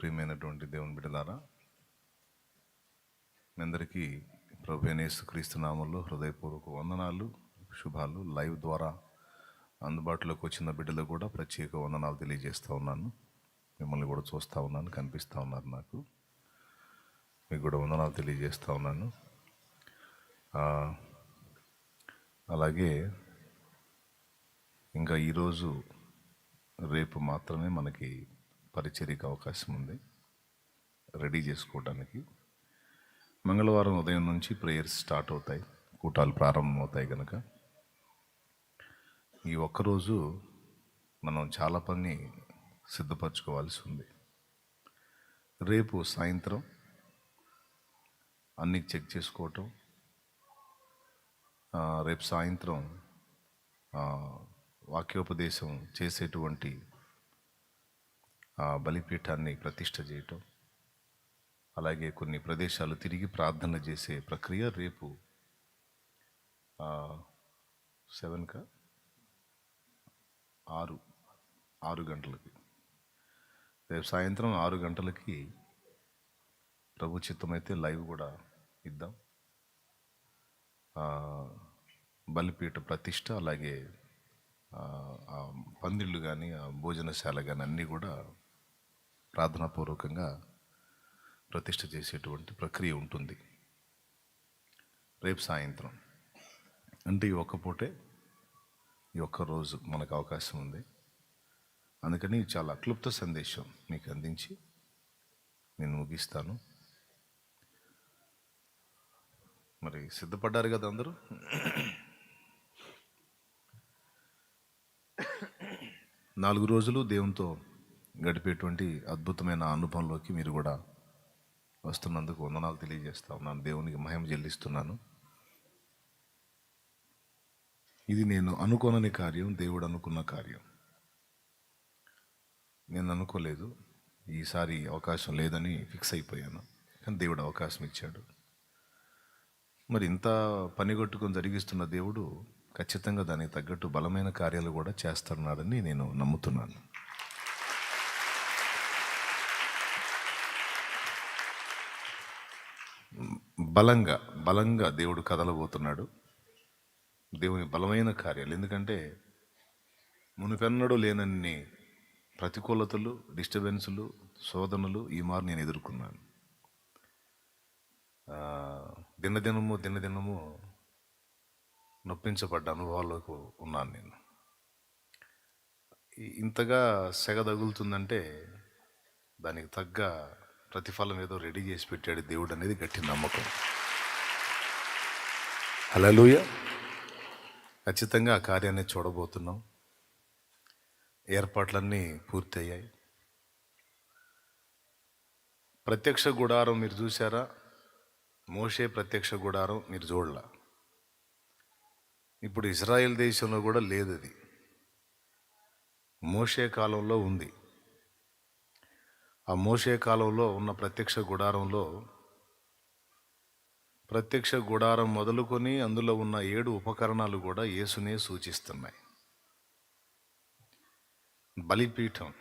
ప్రియమైనటువంటి దేవుని బిడ్డలారా, మీ అందరికీ ప్రభు అయిన యేసుక్రీస్తు నామములో హృదయపూర్వక వందనాలు, శుభాలు. లైవ్ ద్వారా అందుబాటులోకి వచ్చిన బిడ్డలకు కూడా ప్రత్యేక వందనాలు తెలియజేస్తూ ఉన్నాను. మిమ్మల్ని కూడా చూస్తూ ఉన్నాను, కనిపిస్తూ ఉన్నారు నాకు. మీకు కూడా వందనాలు తెలియజేస్తూ ఉన్నాను. అలాగే ఇంకా ఈరోజు రేపు మాత్రమే మనకి పరిచర్యకు అవకాశం ఉంది రెడీ చేసుకోవడానికి. మంగళవారం ఉదయం నుంచి ప్రేయర్స్ స్టార్ట్ అవుతాయి, కూటాలు ప్రారంభమవుతాయి. కనుక ఈ ఒక్కరోజు మనం చాలా పని సిద్ధపరచుకోవాల్సి ఉంది. రేపు సాయంత్రం అన్నీ చెక్ చేసుకోవటం, రేపు సాయంత్రం వాక్యోపదేశం చేసేటువంటి బలిపీఠాన్ని ప్రతిష్ఠ చేయటం, అలాగే కొన్ని ప్రదేశాలు తిరిగి ప్రార్థన చేసే ప్రక్రియ రేపు 7కి 6 గంటలకి, రేపు సాయంత్రం 6 గంటలకి ప్రభు చిత్తమైతే లైవ్ కూడా ఇద్దాం. బలిపీఠ ప్రతిష్ఠ, అలాగే పందిళ్ళు కానీ భోజనశాల కానీ అన్నీ కూడా ప్రార్థనాపూర్వకంగా ప్రతిష్ఠ చేసేటువంటి ప్రక్రియ ఉంటుంది రేపు సాయంత్రం. అంటే ఈ ఒక్క పూటే, ఈ ఒక్క రోజు మనకు అవకాశం ఉంది. అందుకని చాలా క్లుప్త సందేశం మీకు అందించి నేను ముగిస్తాను. మరి సిద్ధపడ్డారు కదా అందరూ? 4 రోజులు దేవునితో గడిపేటువంటి అద్భుతమైన అనుభవంలోకి మీరు కూడా వస్తున్నందుకు వందనాలు తెలియజేస్తా ఉన్నాను. దేవునికి మహిమ చెల్లిస్తున్నాను. ఇది నేను అనుకోనని కార్యం, దేవుడు అనుకున్న కార్యం. నేను అనుకోలేదు, ఈసారి అవకాశం లేదని ఫిక్స్ అయిపోయాను, కానీ దేవుడు అవకాశం ఇచ్చాడు. మరి ఇంత పనిగొట్టుకొని జరిగిస్తున్న దేవుడు ఖచ్చితంగా దానికి తగ్గట్టు బలమైన కార్యాలు కూడా చేస్తున్నాడని నేను నమ్ముతున్నాను. బలంగా దేవుడు కదలబోతున్నాడు. దేవుని బలమైన కార్యాలు, ఎందుకంటే మునుపెన్నడూ లేనన్ని ప్రతికూలతలు, డిస్టర్బెన్సులు, శోధనలు ఈ మారు నేను ఎదుర్కొన్నాను. దినదినము నొప్పించబడ్డ అనుభవాల్లోకి ఉన్నాను నేను. ఇంతగా సెగ తగులుతుందంటే దానికి తగ్గ ప్రతిఫలం ఏదో రెడీ చేసి పెట్టాడు దేవుడు అనేది గట్టి నమ్మకం. హల్లెలూయా. ఖచ్చితంగా ఆ కార్యాన్ని చూడబోతున్నాం. ఏర్పాట్లన్నీ పూర్తయ్యాయి. ప్రత్యక్ష గుడారం మీరు చూసారా? మోషే ప్రత్యక్ష గుడారం మీరు చూడలా. ఇప్పుడు ఇజ్రాయెల్ దేశంలో కూడా లేదు. అది మోషే కాలంలో ఉంది. ఆ మోషే కాలంలో ఉన్న ప్రత్యక్ష గుడారంలో, ప్రత్యక్ష గుడారం మొదలుకొని అందులో ఉన్న 7 ఉపకరణాలు కూడా యేసునే సూచిస్తున్నాయి. బలిపీఠం,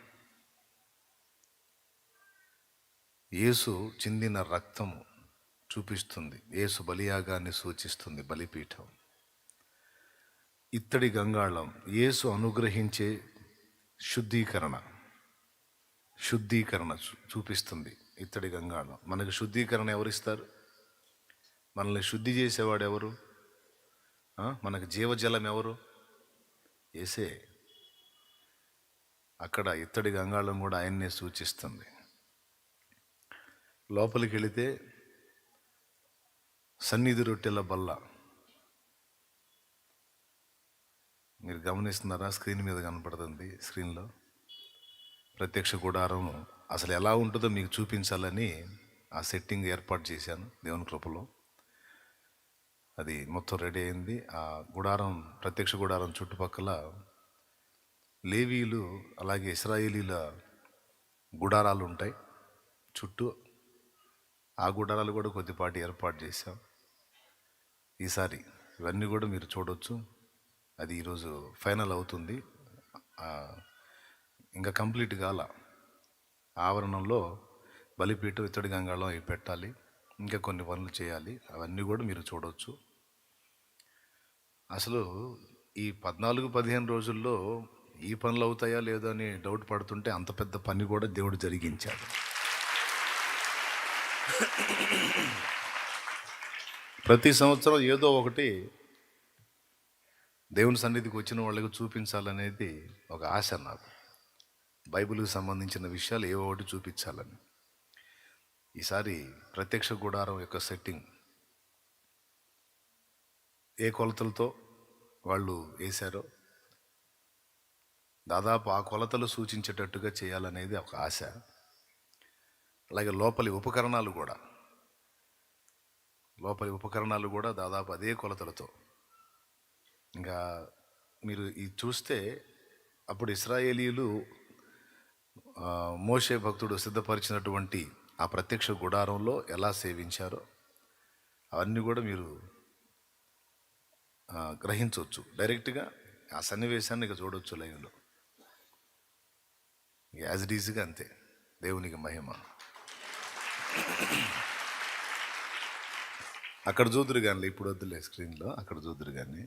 యేసు చిందిన రక్తము చూపిస్తుంది, యేసు బలియాగాన్ని సూచిస్తుంది బలిపీఠం. ఇత్తడి గంగాళం యేసు అనుగ్రహించే శుద్ధీకరణ చూపిస్తుంది. ఇత్తడి గంగాళం మనకు శుద్ధీకరణ ఎవరిస్తారు? మనల్ని శుద్ధి చేసేవాడు ఎవరు? మనకు జీవజలం ఎవరు? యేసే. అక్కడ ఇత్తడి గంగాళం కూడా ఆయన్నే సూచిస్తుంది. లోపలికి వెళితే సన్నిధి రొట్టెల బల్ల, మీరు గమనిస్తున్నారా? స్క్రీన్ మీద కనపడుతుంది. స్క్రీన్లో ప్రత్యక్ష గుడారం అసలు ఎలా ఉంటుందో మీకు చూపించాలని ఆ సెట్టింగ్ ఏర్పాటు చేశాను దేవుని కృపలో. అది మొత్తం రెడీ అయింది. ఆ గుడారం, ప్రత్యక్ష గుడారం చుట్టుపక్కల లేవీలు అలాగే ఇశ్రాయేలీల గుడారాలు ఉంటాయి చుట్టూ. ఆ గుడారాలు కూడా కొద్దిపాటి ఏర్పాటు చేశాం ఈసారి. ఇవన్నీ కూడా మీరు చూడవచ్చు. అది ఈరోజు ఫైనల్ అవుతుంది. ఇంకా కంప్లీట్ కాల. ఆవరణంలో బలిపీఠం, ఇత్తడి గంగాళం అవి పెట్టాలి, ఇంకా కొన్ని పనులు చేయాలి. అవన్నీ కూడా మీరు చూడవచ్చు. అసలు ఈ 14-15 రోజుల్లో ఈ పనులు అవుతాయా లేదో అని డౌట్ పడుతుంటే అంత పెద్ద పని కూడా దేవుడు జరిగించాడు. ప్రతి సంవత్సరం ఏదో ఒకటి దేవుని సన్నిధికి వచ్చిన వాళ్ళకి చూపించాలనేది ఒక ఆశ నాకు. బైబిల్కి సంబంధించిన విషయాలు ఏవో ఒకటి చూపించాలని. ఈసారి ప్రత్యక్ష గుడారం యొక్క సెట్టింగ్ ఏ కొలతలతో వాళ్ళు వేశారో దాదాపు ఆ కొలతలు సూచించేటట్టుగా చేయాలనేది ఒక ఆశ. అలాగే లోపలి ఉపకరణాలు కూడా దాదాపు అదే కొలతలతో. ఇంకా మీరు ఇది చూస్తే అప్పుడు ఇశ్రాయేలీయులు మోషే భక్తుడు సిద్ధపరిచినటువంటి ఆ ప్రత్యక్ష గుడారంలో ఎలా సేవించారో అవన్నీ కూడా మీరు గ్రహించవచ్చు. డైరెక్ట్గా ఆ సన్నివేశాన్ని ఇక చూడవచ్చు లైవ్లో. యాజ్ ఇట్ ఈజ్గా అంతే. దేవునికి మహిమ. అక్కడ చూదురు కానీ, ఇప్పుడు వద్దులే స్క్రీన్లో, అక్కడ చూదురు కానీ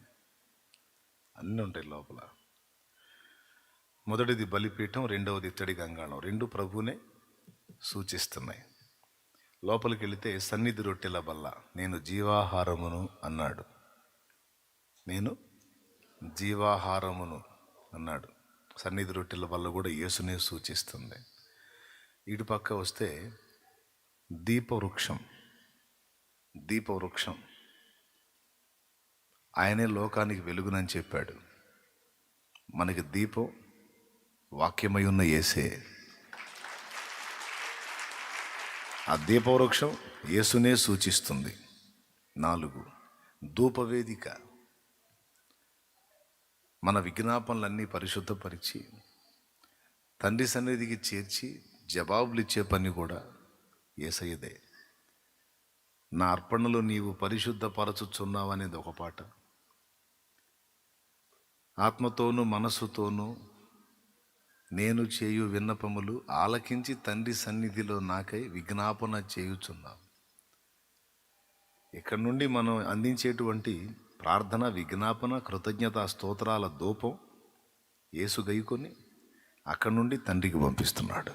అన్నీ ఉంటాయి లోపల. మొదటిది బలిపీఠం, రెండవది ఇత్తడి గంగాళం. రెండు ప్రభువునే సూచిస్తున్నాయి. లోపలికి వెళితే సన్నిధి రొట్టెల బల్ల, నేను జీవాహారమును అన్నాడు. నేను జీవాహారమును అన్నాడు. సన్నిధి రొట్టెల బల్ల కూడా యేసునే సూచిస్తుంది. ఇటు పక్క వస్తే దీపవృక్షం ఆయనే లోకానికి వెలుగునని చెప్పాడు. మనకి దీపం వాక్యమై ఉన్న యేసే. ఆ దీపవృక్షం యేసునే సూచిస్తుంది. 4 ధూపవేదిక, మన విజ్ఞాపనలన్నీ పరిశుద్ధపరిచి తండ్రి సన్నిధికి చేర్చి జవాబులు ఇచ్చే పని కూడా యేసయ్యదే. నా అర్పణలు నీవు పరిశుద్ధపరచుచున్నావు అనేది ఒక పాట. ఆత్మతోనూ మనస్సుతోనూ నేను చేయు విన్నపములు ఆలకించి తండ్రి సన్నిధిలో నాకై విజ్ఞాపన చేయుచున్నావు. ఇక్కడ నుండి మనం అందించేటువంటి ప్రార్థన, విజ్ఞాపన, కృతజ్ఞత, స్తోత్రాల ధూపం యేసు గైకొని అక్కడి నుండి తండ్రికి పంపిస్తున్నాడు.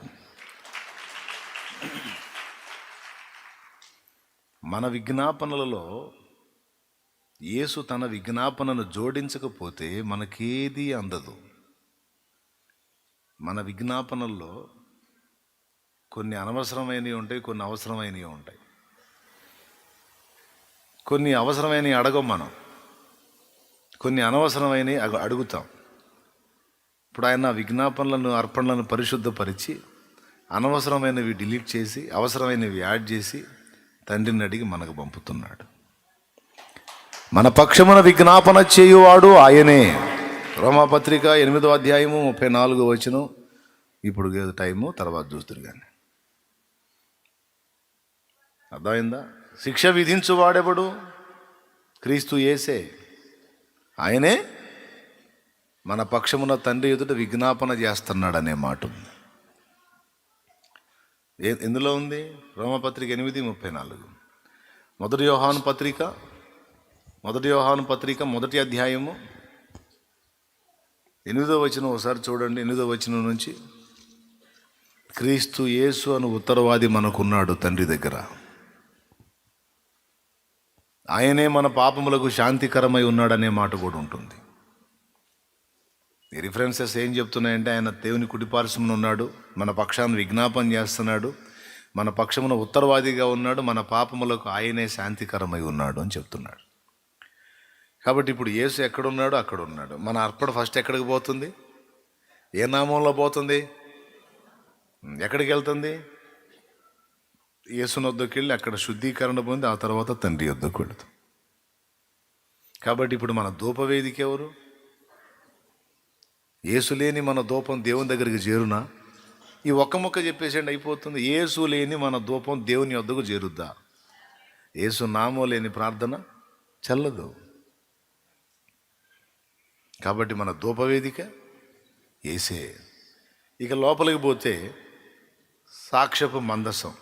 మన విజ్ఞాపనలలో యేసు తన విజ్ఞాపనను జోడించకపోతే మనకేది అందదు. మన విజ్ఞాపనల్లో కొన్ని అనవసరమైనవి ఉంటాయి, కొన్ని అవసరమైనవి ఉంటాయి. కొన్ని అవసరమైనవి అడగం మనం, కొన్ని అనవసరమైనవి అడుగుతాం. ఇప్పుడు ఆయన విజ్ఞాపనలను, అర్పణలను పరిశుద్ధపరిచి అనవసరమైనవి డిలీట్ చేసి అవసరమైనవి యాడ్ చేసి తండ్రిని అడిగి మనకు పంపుతున్నాడు. మన పక్షమున విజ్ఞాపన చేయువాడు ఆయనే. రోమాపత్రిక 8వ అధ్యాయము 34వ వచనం. ఇప్పుడు టైము తర్వాత చూస్తారు కానీ అర్థమైందా? శిక్ష విధించువాడెవడు? క్రీస్తు యేసే. ఆయనే మన పక్షమున తండ్రి ఎదుట విజ్ఞాపన చేస్తున్నాడు అనే మాట ఉంది. ఎందులో ఉంది? రోమపత్రిక 8:34. మొదటి యోహాను పత్రిక 1వ అధ్యాయము 8వ వచనం ఒకసారి చూడండి. 8వ వచనం నుంచి, క్రీస్తు యేసు అను ఉత్తరవాది మనకున్నాడు తండ్రి దగ్గర. ఆయనే మన పాపములకు శాంతికరమై ఉన్నాడనే మాట కూడా ఉంటుంది. ఈ రిఫరెన్సెస్ ఏం చెప్తున్నాయంటే ఆయన దేవుని కుడిపార్శ్వమున ఉన్నాడు, మన పక్షాన్ని విజ్ఞాపన చేస్తున్నాడు, మన పక్షమున ఉత్తరవాదిగా ఉన్నాడు, మన పాపములకు ఆయనే శాంతికరమై ఉన్నాడు అని చెప్తున్నాడు. కాబట్టి ఇప్పుడు యేసు ఎక్కడున్నాడో అక్కడ ఉన్నాడు. మన అర్పణ ఫస్ట్ ఎక్కడికి పోతుంది? ఏ నామంలో పోతుంది? ఎక్కడికి వెళ్తుంది? యేసుని వద్దకు వెళ్ళి అక్కడ శుద్ధీకరణ పొంది ఆ తర్వాత తండ్రి వద్దకు వెళుతుంది. కాబట్టి ఇప్పుడు మన ధూపవేదిక ఎవరు? యేసు లేని మన ధూపం దేవుని దగ్గరికి చేరునా? ఈ ఒక్క మొక్క చెప్పేసేయండి అయిపోతుంది. యేసు లేని మన ధూపం దేవుని వద్దకు చేరుద్దా? యేసు నామం లేని ప్రార్థన చల్లదు. కాబట్టి మన ధూపవేదిక యేసే. ఇక లోపలికి పోతే సాక్ష్యపు మందసం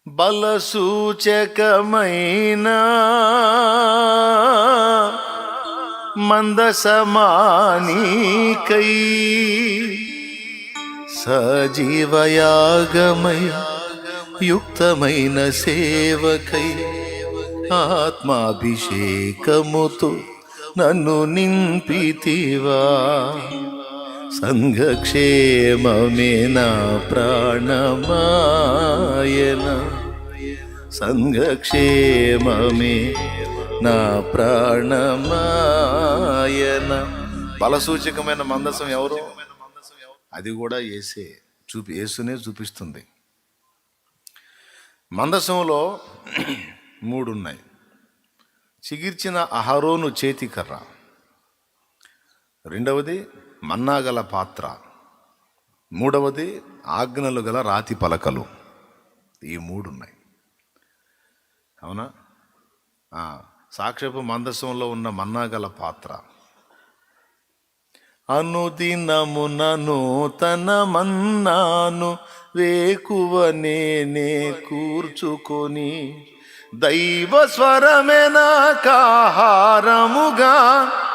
బలసూచకమైన మందసమానికై సజీవయాగమై యుక్తమైన సేవకై ఆత్మాభిషేకముతో నన్ను నింపితివా. సంఘక్షేమమే నా ప్రాణమాయన, సంఘక్షేమమే నా ప్రాణమాయన. బలసూచకమైన మందసం ఎవరు? అది కూడా యేసునే చూపిస్తుంది. మందసంలో 3 ఉన్నాయి. చిగిర్చిన అహరోను చేతికర్ర, రెండవది మన్నాగల పాత్ర, మూడవది ఆజ్ఞలు గల రాతి పలకలు. ఈ 3 ఉన్నాయి. అవునా? సాక్ష్యపు మందసంలో ఉన్న మన్నాగల పాత్ర, అనుదినమున నూతన మన్నాను వేకువ నేనే కూర్చుకొని దైవ స్వరమే నాకాహారముగా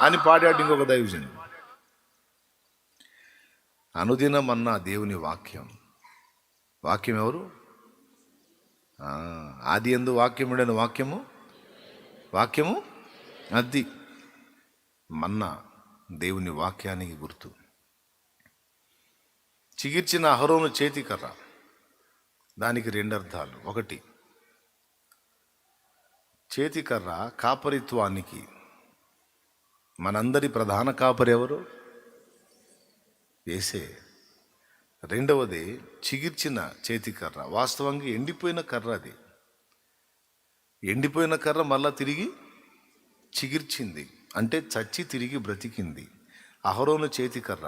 అని పాడాడు ఇంకొక దైవజనుడు. అనుదినమన్నా దేవుని వాక్యం ఎవరు? ఆది యందు వాక్యముడైన వాక్యము అది మన్నా, దేవుని వాక్యానికి గుర్తు. చిగిర్చిన అహరోను చేతికర్ర, దానికి 2 అర్థాలు. ఒకటి, చేతికర్ర కాపరిత్వానికి. మనందరి ప్రధాన కాపరి ఎవరు? యేసే. రెండవది చిగిర్చిన చేతికర్ర, వాస్తవంగా ఎండిపోయిన కర్ర. అది ఎండిపోయిన కర్ర మళ్ళా తిరిగి చిగిర్చింది, అంటే చచ్చి తిరిగి బ్రతికింది. అహరోను చేతికర్ర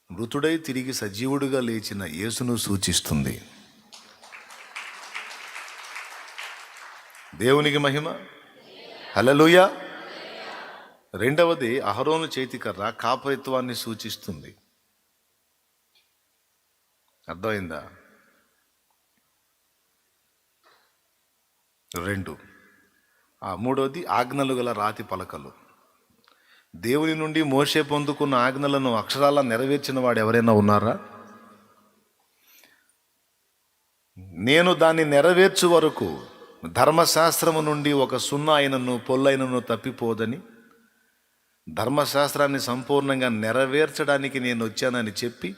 మృతుడై తిరిగి సజీవుడిగా లేచిన యేసును సూచిస్తుంది. దేవునికి మహిమ, హల్లెలూయా. రెండవది అహరోను చేతికర్ర కాపరిత్వాన్ని సూచిస్తుంది. అర్థమైందా? 2. మూడవది ఆజ్ఞలు గల రాతి పలకలు. దేవుని నుండి మోషే పొందుకున్న ఆజ్ఞలను అక్షరాలా నెరవేర్చిన వాడు ఎవరైనా ఉన్నారా? నేను దాన్ని నెరవేర్చు వరకు ధర్మశాస్త్రము నుండి ఒక సున్నా అయినను పొల్లైనను తప్పిపోదని, ధర్మశాస్త్రాన్ని సంపూర్ణంగా నెరవేర్చడానికి నేను వచ్చానని చెప్పి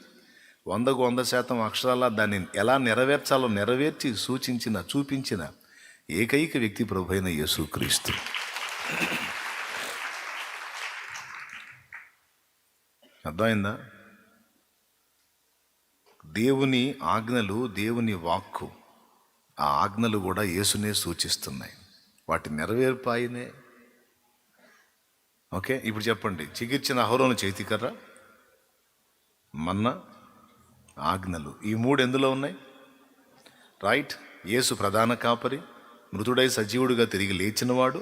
100% అక్షరాలా దాన్ని ఎలా నెరవేర్చాలో నెరవేర్చి చూపించిన ఏకైక వ్యక్తి ప్రభువైన యేసుక్రీస్తు. అర్థమైందా? దేవుని ఆజ్ఞలు, దేవుని వాక్కు, ఆ ఆజ్ఞలు కూడా యేసునే సూచిస్తున్నాయి. వాటి నెరవేర్పాయనే. ఓకే, ఇప్పుడు చెప్పండి. చిగిర్చిన అహరోను చేతికర్ర, మన్నా, ఆజ్ఞలు, ఈ 3 ఎందులో ఉన్నాయి? రైట్. యేసు ప్రధాన కాపరి, మృతుడై సజీవుడిగా తిరిగి లేచినవాడు,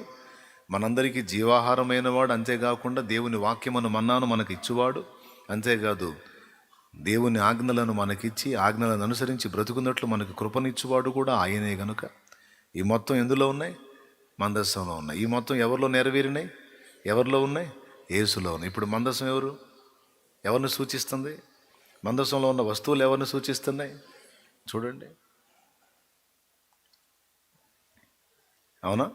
మనందరికీ జీవాహారమైన వాడు. అంతేకాకుండా దేవుని వాక్యమును మన్నాను మనకు ఇచ్చువాడు. అంతేకాదు దేవుని ఆజ్ఞలను మనకిచ్చి ఆజ్ఞలను అనుసరించి బ్రతుకున్నట్లు మనకు కృపనిచ్చువాడు కూడా ఆయనే గనుక ఈ మొత్తం ఎందులో ఉన్నాయి? మందస్సంలో ఉన్నాయి. ఈ మొత్తం ఎవరిలో నెరవేరినాయి? ఎవరిలో ఉన్నాయి? యేసులో ఉన్నాయి. ఇప్పుడు మందస్సం ఎవరిని సూచిస్తుంది? మందస్సంలో ఉన్న వస్తువులు ఎవరిని సూచిస్తున్నాయి? చూడండి. అవునా?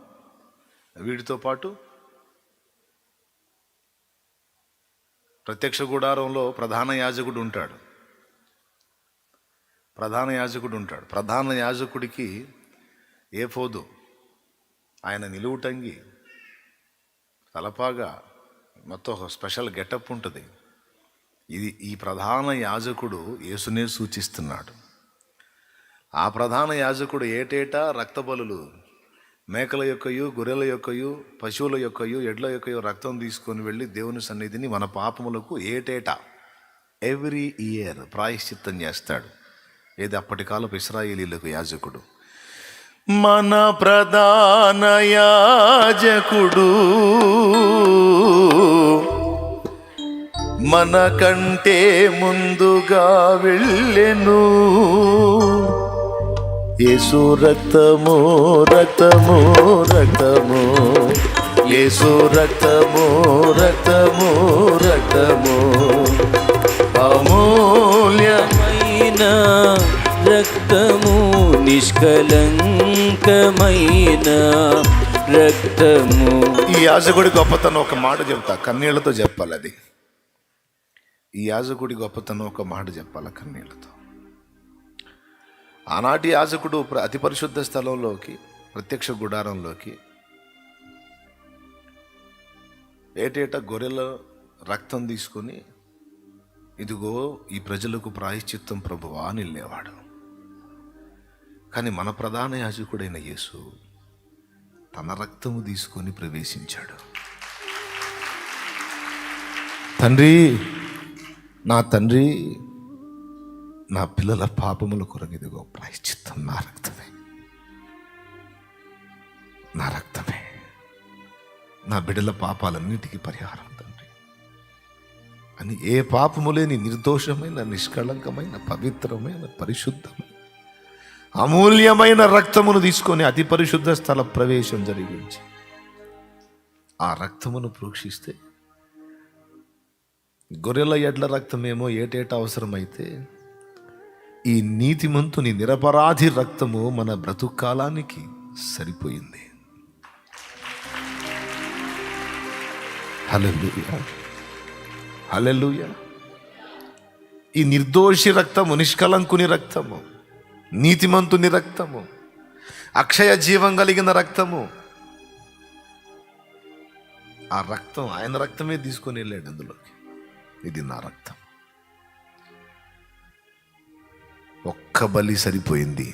వీటితో పాటు ప్రత్యక్ష గుడారంలో ప్రధాన యాజకుడు ఉంటాడు. ప్రధాన యాజకుడికి ఏఫోదు, ఆయన నిలువుటంగి, తలపాగా, మొత్తం ఒక స్పెషల్ గెటప్ ఉంటుంది. ఈ ప్రధాన యాజకుడు యేసునే సూచిస్తున్నాడు. ఆ ప్రధాన యాజకుడు ఏటేటా రక్తబలులు, మేకల యొక్కయు, గొర్రెల యొక్కయు, పశువుల యొక్కయు, ఎడ్ల యొక్కయు రక్తం తీసుకొని వెళ్ళి దేవుని సన్నిధిని మన పాపములకు ఏటేటా ఎవ్రీ ఇయర్ ప్రాయశ్చిత్తం చేస్తాడు. ఏది అప్పటి కాలపు ఇశ్రాయేలీలకు యాజకుడు. మన ప్రధాన యాజకుడు మనకంటే ముందుగా వెళ్ళెను. యేసు రక్తము రక్తము రక్తము, యేసు రక్తము రక్తము రక్తము, అమూల్యమైన రక్తము, నిష్కలంకమైన రక్తము. ఈ యాజకుడి గొప్పతనం ఒక మాట చెప్తా, కన్నీళ్లతో చెప్పాలి. అది ఈ యాజకుడి గొప్పతనం ఒక మాట చెప్పాలి కన్నీళ్లతో. ఆనాటి యాజకుడు అతి పరిశుద్ధ స్థలంలోకి, ప్రత్యక్ష గుడారంలోకి ఏటేటా గొర్రెల రక్తం తీసుకొని, ఇదిగో ఈ ప్రజలకు ప్రాయశ్చిత్తం ప్రభువా అని వెళ్ళేవాడు. కానీ మన ప్రధాన యాజకుడైన యేసు తన రక్తము తీసుకొని ప్రవేశించాడు. తండ్రి, నా తండ్రి, నా పిల్లల పాపముల కొరకు ఇదిగో ప్రాయశ్చిత్తం నా రక్తమే, నా రక్తమే, నా బిడ్డల పాపాలన్నిటికీ పరిహారం తండ్రి అని, ఏ పాపము లేని నిర్దోషమైన, నిష్కళంకమైన, పవిత్రమైన, పరిశుద్ధమైన, అమూల్యమైన రక్తమును తీసుకొని అతి పరిశుద్ధ స్థల ప్రవేశం జరిగించి ఆ రక్తమును ప్రోక్షిస్తే, గొర్రెల ఎడ్ల రక్తమేమో ఏటేటా అవసరమైతే, ఈ నీతిమంతుని నిరపరాధి రక్తము మన బ్రతుకాలానికి సరిపోయింది. హల్లెలూయా, హల్లెలూయా. ఈ నిర్దోషి రక్తము, నిష్కలంకుని రక్తము, నీతిమంతుని రక్తము, అక్షయ జీవం కలిగిన రక్తము, ఆ రక్తం ఆయన రక్తమే తీసుకొని వెళ్ళాడు అందులోకి. ఇది నా రక్తం. ఒక్క బలి సరిపోయింది,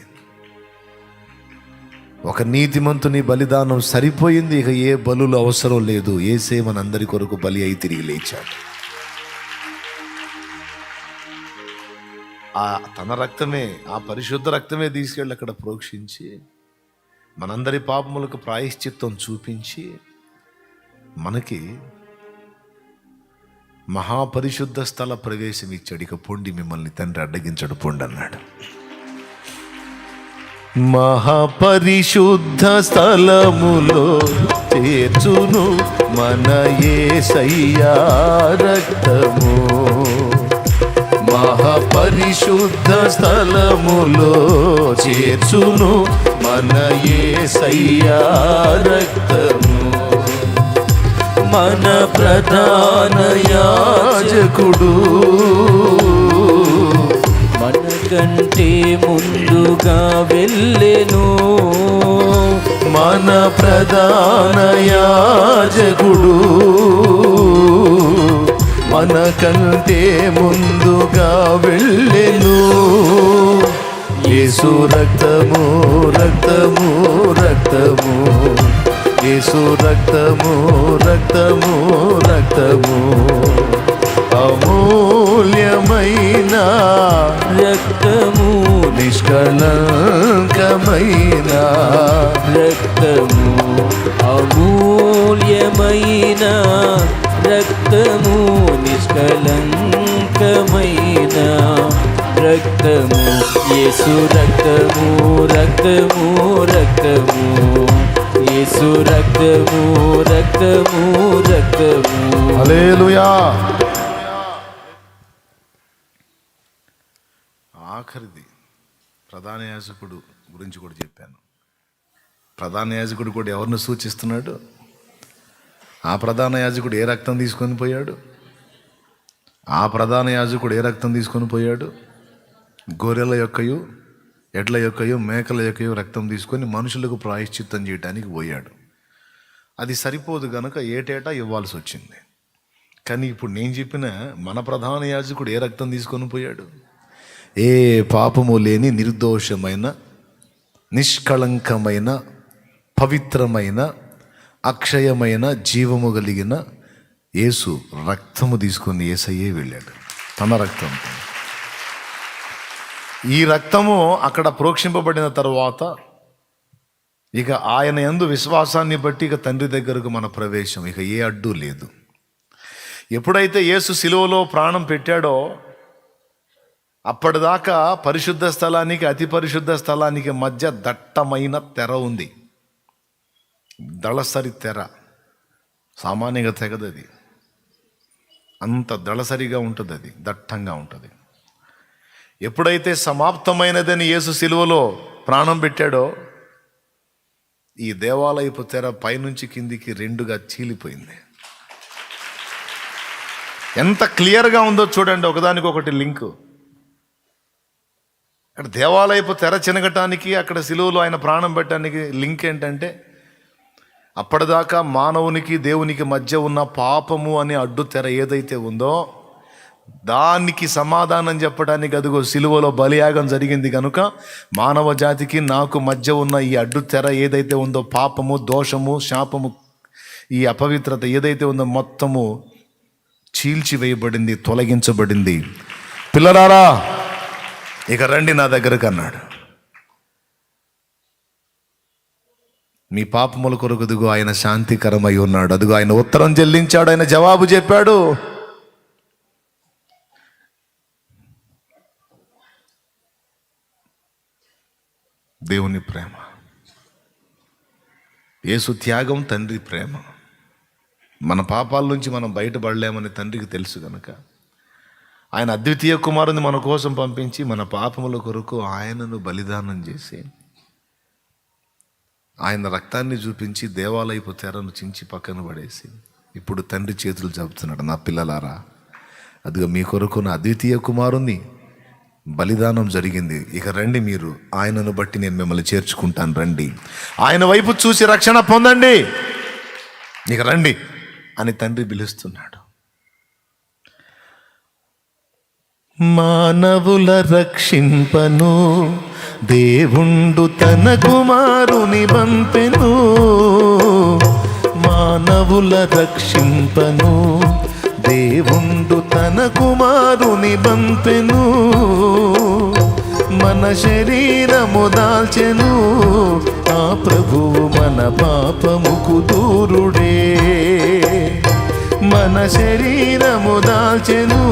ఒక నీతిమంతుని బలిదానం సరిపోయింది. ఇక ఏ బలులు అవసరం లేదు. యేసే మనందరి కొరకు బలి అయి తిరిగి లేచాడు. ఆ తన రక్తమే, ఆ పరిశుద్ధ రక్తమే తీసుకెళ్ళి అక్కడ ప్రోక్షించి మనందరి పాపములకు ప్రాయశ్చిత్తం చూపించి మనకి మహాపరిశుద్ధ స్థల ప్రవేశం ఇచ్చాడు. ఇక పొండి, మిమ్మల్ని తండ్రి అడ్డగించడు, పొండి అన్నాడు. మహాపరిశుద్ధ స్థలములో చేర్చును మన యేసయ్యా రక్తము, మహాపరిశుద్ధ స్థలములో చేర్చును మన యేసయ్యా రక్తము, మన ప్రధాన యాజకుడు మనకంటే ముందుగా వెళ్ళెను, మన ప్రధాన యాజకుడు మనకంటే ముందుగా వెళ్ళెను. యేసు రక్తము రక్తము రక్తము, యేసు రక్తము రక్తము రక్తము, అమూల్యమైన రక్తము, నిష్కళంకమైన రక్తము, అమూల్యమైన రక్తము, నిష్కళంకమైన రక్తము, యేసు రక్తము రక్తము రక్తము, యేసు రక్తము రక్తము రక్తము. హల్లెలూయా. ఆఖరిది ప్రధాన యాజకుడు గురించి కూడా చెప్పాను. ప్రధాన యాజకుడు కూడా ఎవరిని సూచిస్తున్నాడు? ఆ ప్రధాన యాజకుడు ఏ రక్తం తీసుకొని పోయాడు? ఆ ప్రధాన యాజకుడు ఏ రక్తం తీసుకొని పోయాడు? గొర్రెల యొక్కయు, ఎడ్ల యొక్కయు, మేకల యొక్కయు రక్తం తీసుకొని మనుషులకు ప్రాయశ్చిత్తం చేయడానికి పోయాడు. అది సరిపోదు గనక ఏటేటా ఇవ్వాల్సి వచ్చింది. కానీ ఇప్పుడు నేను చెప్పిన మన ప్రధాన యాజకుడు ఏ రక్తం తీసుకొని పోయాడు? ఏ పాపము లేని, నిర్దోషమైన, నిష్కళంకమైన, పవిత్రమైన, అక్షయమైన, జీవము కలిగిన యేసు రక్తము తీసుకొని యేసయ్యే వెళ్ళాడు తన రక్తంతో. ఈ రక్తము అక్కడ ప్రోక్షింపబడిన తరువాత ఇక ఆయన యందు విశ్వాసాన్ని బట్టి ఇక తండ్రి దగ్గరకు మన ప్రవేశం, ఇక ఏ అడ్డు లేదు. ఎప్పుడైతే యేసు సిలువలో ప్రాణం పెట్టాడో అప్పటిదాకా పరిశుద్ధ స్థలానికి అతి పరిశుద్ధ స్థలానికి మధ్య దట్టమైన తెర ఉంది. దళసరి తెర, సామాన్యంగా తెగదు అది. అంత దళసరిగా ఉంటుంది, అది దట్టంగా ఉంటుంది. ఎప్పుడైతే సమాప్తమైనదని యేసు సిలువలో ప్రాణం పెట్టాడో ఈ దేవాలయపు తెర పైనుంచి కిందికి రెండుగా చీలిపోయింది. ఎంత క్లియర్గా ఉందో చూడండి, ఒకదానికొకటి లింకు. అక్కడ దేవాలయపు తెర చినగటానికి, అక్కడ సిలువలో ఆయన ప్రాణం పెట్టడానికి లింక్ ఏంటంటే, అప్పటిదాకా మానవునికి దేవునికి మధ్య ఉన్న పాపము అనే అడ్డు తెర ఏదైతే ఉందో దానికి సమాధానం చెప్పడానికి అదిగో సిలువలో బలియాగం జరిగింది కనుక మానవ జాతికి నాకు మధ్య ఉన్న ఈ అడ్డు తెర ఏదైతే ఉందో, పాపము, దోషము, శాపము, ఈ అపవిత్రత ఏదైతే ఉందో మొత్తము చీల్చివేయబడింది, తొలగించబడింది. పిల్లరారా ఇక రండి నా దగ్గరకు అన్నాడు. మీ పాపముల కొరకు అదుగో ఆయన శాంతికరమై ఉన్నాడు. అదుగో ఆయన ఉత్తరం చెల్లించాడు, ఆయన జవాబు చెప్పాడు. దేవుని ప్రేమ, యేసు త్యాగం తండ్రి ప్రేమ. మన పాపాల నుంచి మనం బయటపడలేమని తండ్రికి తెలుసు కనుక ఆయన అద్వితీయ కుమారుని మన కోసం పంపించి మన పాపముల కొరకు ఆయనను బలిదానం చేసి ఆయన రక్తాన్ని చూపించి దేవాలయపు తెరను చించి పక్కన పడేసి ఇప్పుడు తండ్రి చేతులు చెబుతున్నాడు, నా పిల్లలారా అదిగో మీ కొరకు నా అద్వితీయ కుమారుని బలిదానం జరిగింది. ఇక రండి, మీరు ఆయనను బట్టి నేను మిమ్మల్ని చేర్చుకుంటాను, రండి ఆయన వైపు చూసి రక్షణ పొందండి, ఇక రండి అని తండ్రి పిలుస్తున్నాడు. మానవుల రక్షింపను దేవుండు తన కుమారుని పంపెను, మానవుల రక్షింపను దేవుండు తన కుమారుని పంపెను, మన శరీరము దాల్చెను ఆ ప్రభువు మన పాపముకు దూరుడే, మన శరీరము దాల్చెను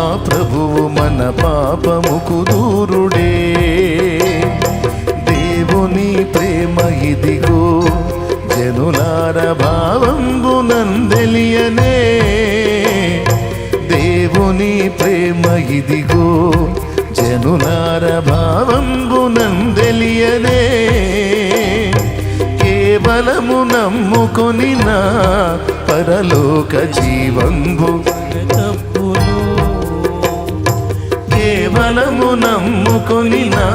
ఆ ప్రభువు మన పాపముకు దూరుడే. దేవుని ప్రేమ ఇదిగో జనులార భావంబునందెలియనే, దేవుని ప్రేమ ఇదిగో జనులార భావంబునందెలియనే, కేవలము నమ్ముకొని నా పరలోక జీవంబు తప్పును, కేవలము నమ్ముకొని నా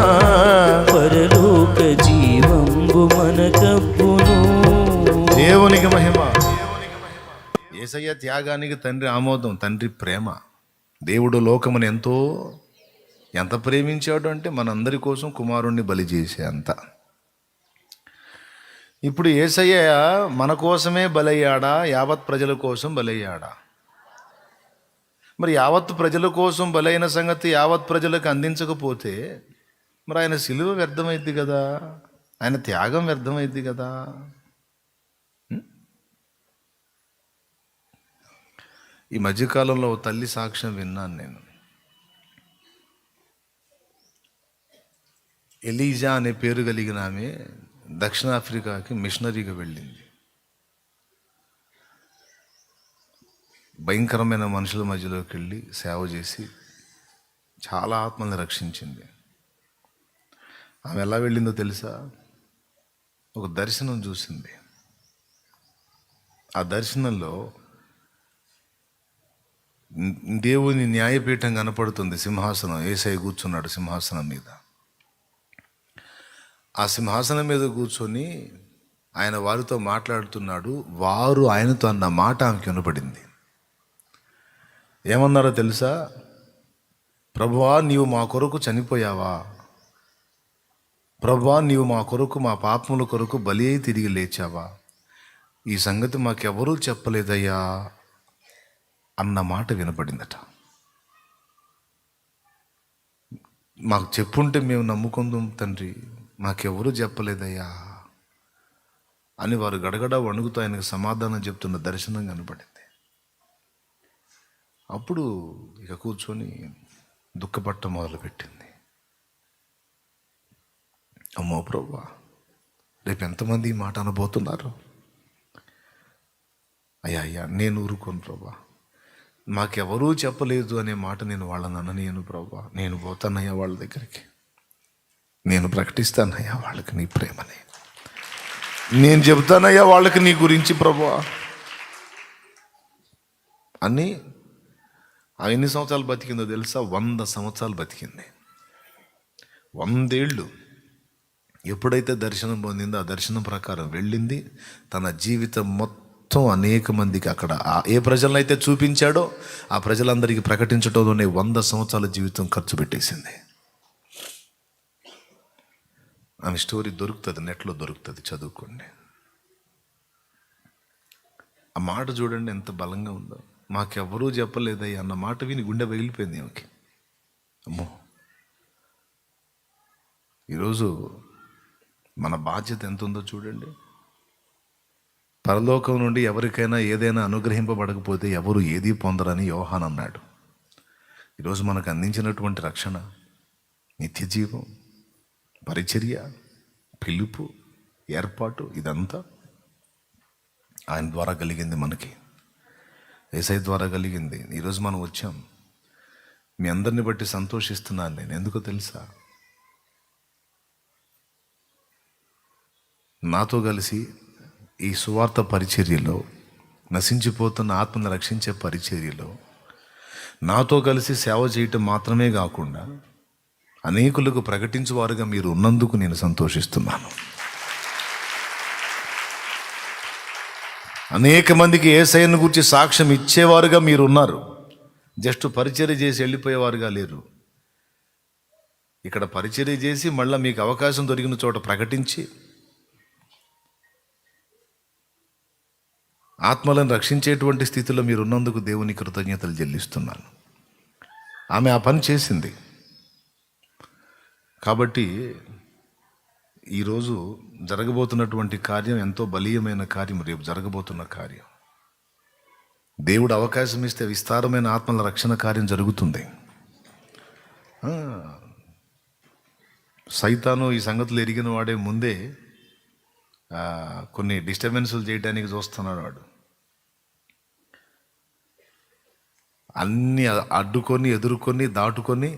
పరలోక జీవంబు మన కప్పును. దేవునికి మహిమ. యేసయ్య త్యాగానికి తండ్రి ఆమోదం, తండ్రి ప్రేమ. దేవుడు లోకమును ఎంత ప్రేమించాడు అంటే మనందరి కోసం కుమారుణ్ణి బలి చేసే అంత. ఇప్పుడు యేసయ్య మన కోసమే బలయ్యాడా, యావత్ ప్రజల కోసం బలయ్యాడా? మరి యావత్ ప్రజల కోసం బలైన సంగతి యావత్ ప్రజలకు అందించకపోతే మరి ఆయన సిలువ వ్యర్థమైద్ది కదా, ఆయన త్యాగం వ్యర్థమైద్ది కదా. ఈ మధ్యకాలంలో ఓ తల్లి సాక్ష్యం విన్నాను నేను. ఎలీజా అనే పేరు కలిగిన ఆమె దక్షిణాఫ్రికాకి మిషనరీగా వెళ్ళింది. భయంకరమైన మనుషుల మధ్యలోకి వెళ్ళి సేవ చేసి చాలా ఆత్మల్ని రక్షించింది. ఆమె ఎలా వెళ్ళిందో తెలుసా? ఒక దర్శనం చూసింది. ఆ దర్శనంలో దేవుని న్యాయపీఠం కనపడుతుంది, సింహాసనం, యేసయ్య కూర్చున్నాడు సింహాసనం మీద. ఆ సింహాసనం మీద కూర్చొని ఆయన వారితో మాట్లాడుతున్నాడు. వారు ఆయనతో అన్న మాట ఆమెకి వినపడింది. ఏమన్నారో తెలుసా? ప్రభువా, నీవు మా కొరకు చనిపోయావా? ప్రభువా, నీవు మా కొరకు, మా పాపముల కొరకు బలి అయి తిరిగి లేచావా? ఈ సంగతి మాకెవరూ చెప్పలేదయ్యా అన్న మాట వినపడిందట. మాకు చెప్పుంటే మేము నమ్ముకుందాం తండ్రి, మాకెవరూ చెప్పలేదయ్యా అని వారు గడగడ వణుకుతూ ఆయనకు సమాధానం చెప్తున్న దర్శనం కనపడింది. అప్పుడు ఇక కూర్చొని దుఃఖపట్టం మొదలుపెట్టింది. అమ్మో ప్రభువా, రేపు ఎంతమంది ఈ మాట అనబోతున్నారు? అయ్యా నేను ఊరుకోను ప్రభువా, మాకెవరూ చెప్పలేదు అనే మాట నేను వాళ్ళని అననీయను ప్రభువా. నేను పోతానయ్యా వాళ్ళ దగ్గరికి, నేను ప్రకటిస్తానయ్యా వాళ్ళకి నీ ప్రేమని, నేను చెబుతానయ్యా వాళ్ళకి నీ గురించి ప్రభువా అని. ఎన్ని సంవత్సరాలు బతికిందో తెలుసా? 100 సంవత్సరాలు బతికింది. 100 ఏళ్ళు ఎప్పుడైతే దర్శనం పొందిందో ఆ దర్శనం ప్రకారం వెళ్ళింది. తన జీవితం మొత్తం అనేక మందికి అక్కడ ఏ ప్రజలను అయితే చూపించాడో ఆ ప్రజలందరికీ ప్రకటించడంలోనే 100 సంవత్సరాల జీవితం ఖర్చు పెట్టేసింది. ఆమె స్టోరీ దొరుకుతుంది, నెట్లో దొరుకుతుంది, చదువుకోండి. ఆ మాట చూడండి ఎంత బలంగా ఉందో. మాకెవరూ చెప్పలేదయ్యా అన్న మాట విని గుండె పగిలిపోయింది ఆమెకి. అమ్మో, ఈరోజు మన బాధ్యత ఎంత ఉందో చూడండి. పరలోకం నుండి ఎవరికైనా ఏదైనా అనుగ్రహింపబడకపోతే ఎవరు ఏదీ పొందరని యోహాన్ అన్నాడు. ఈరోజు మనకు అందించినటువంటి రక్షణ, నిత్య జీవం, పరిచర్య, పిలుపు, ఏర్పాటు, ఇదంతా ఆయన ద్వారా కలిగింది, మనకి యేసయ్య ద్వారా కలిగింది. ఈరోజు మనం వచ్చాం. మీ అందరిని బట్టి సంతోషిస్తున్నాను నేను. ఎందుకో తెలుసా? నాతో కలిసి ఈ సువార్త పరిచర్యలో, నశించిపోతున్న ఆత్మను రక్షించే పరిచర్యలో నాతో కలిసి సేవ చేయటం మాత్రమే కాకుండా అనేకులకు ప్రకటించువారుగా మీరు ఉన్నందుకు నేను సంతోషిస్తున్నాను. అనేక మందికి యేసయ్యను గురించి సాక్ష్యం ఇచ్చేవారుగా మీరు ఉన్నారు. జస్ట్ పరిచర్య చేసి వెళ్ళిపోయేవారుగా లేరు. ఇక్కడ పరిచర్య చేసి మళ్ళీ మీకు అవకాశం దొరికిన చోట ప్రకటించి ఆత్మలను రక్షించేటువంటి స్థితిలో మీరు ఉన్నందుకు దేవుని కృతజ్ఞతలు చెల్లిస్తున్నాను. ఆమె ఆ పని చేసింది. కాబట్టి ఈరోజు జరగబోతున్నటువంటి కార్యం ఎంతో బలీయమైన కార్యం. రేపు జరగబోతున్న కార్యం, దేవుడు అవకాశం ఇస్తే విస్తారమైన ఆత్మల రక్షణ కార్యం జరుగుతుంది. సైతాను ఈ సంగతులు ఎరిగిన వాడే ముందే కొన్ని డిస్టర్బెన్సులు చేయడానికి చూస్తున్నాడు వాడు. అన్నీ అడ్డుకొని ఎదుర్కొని దాటుకొని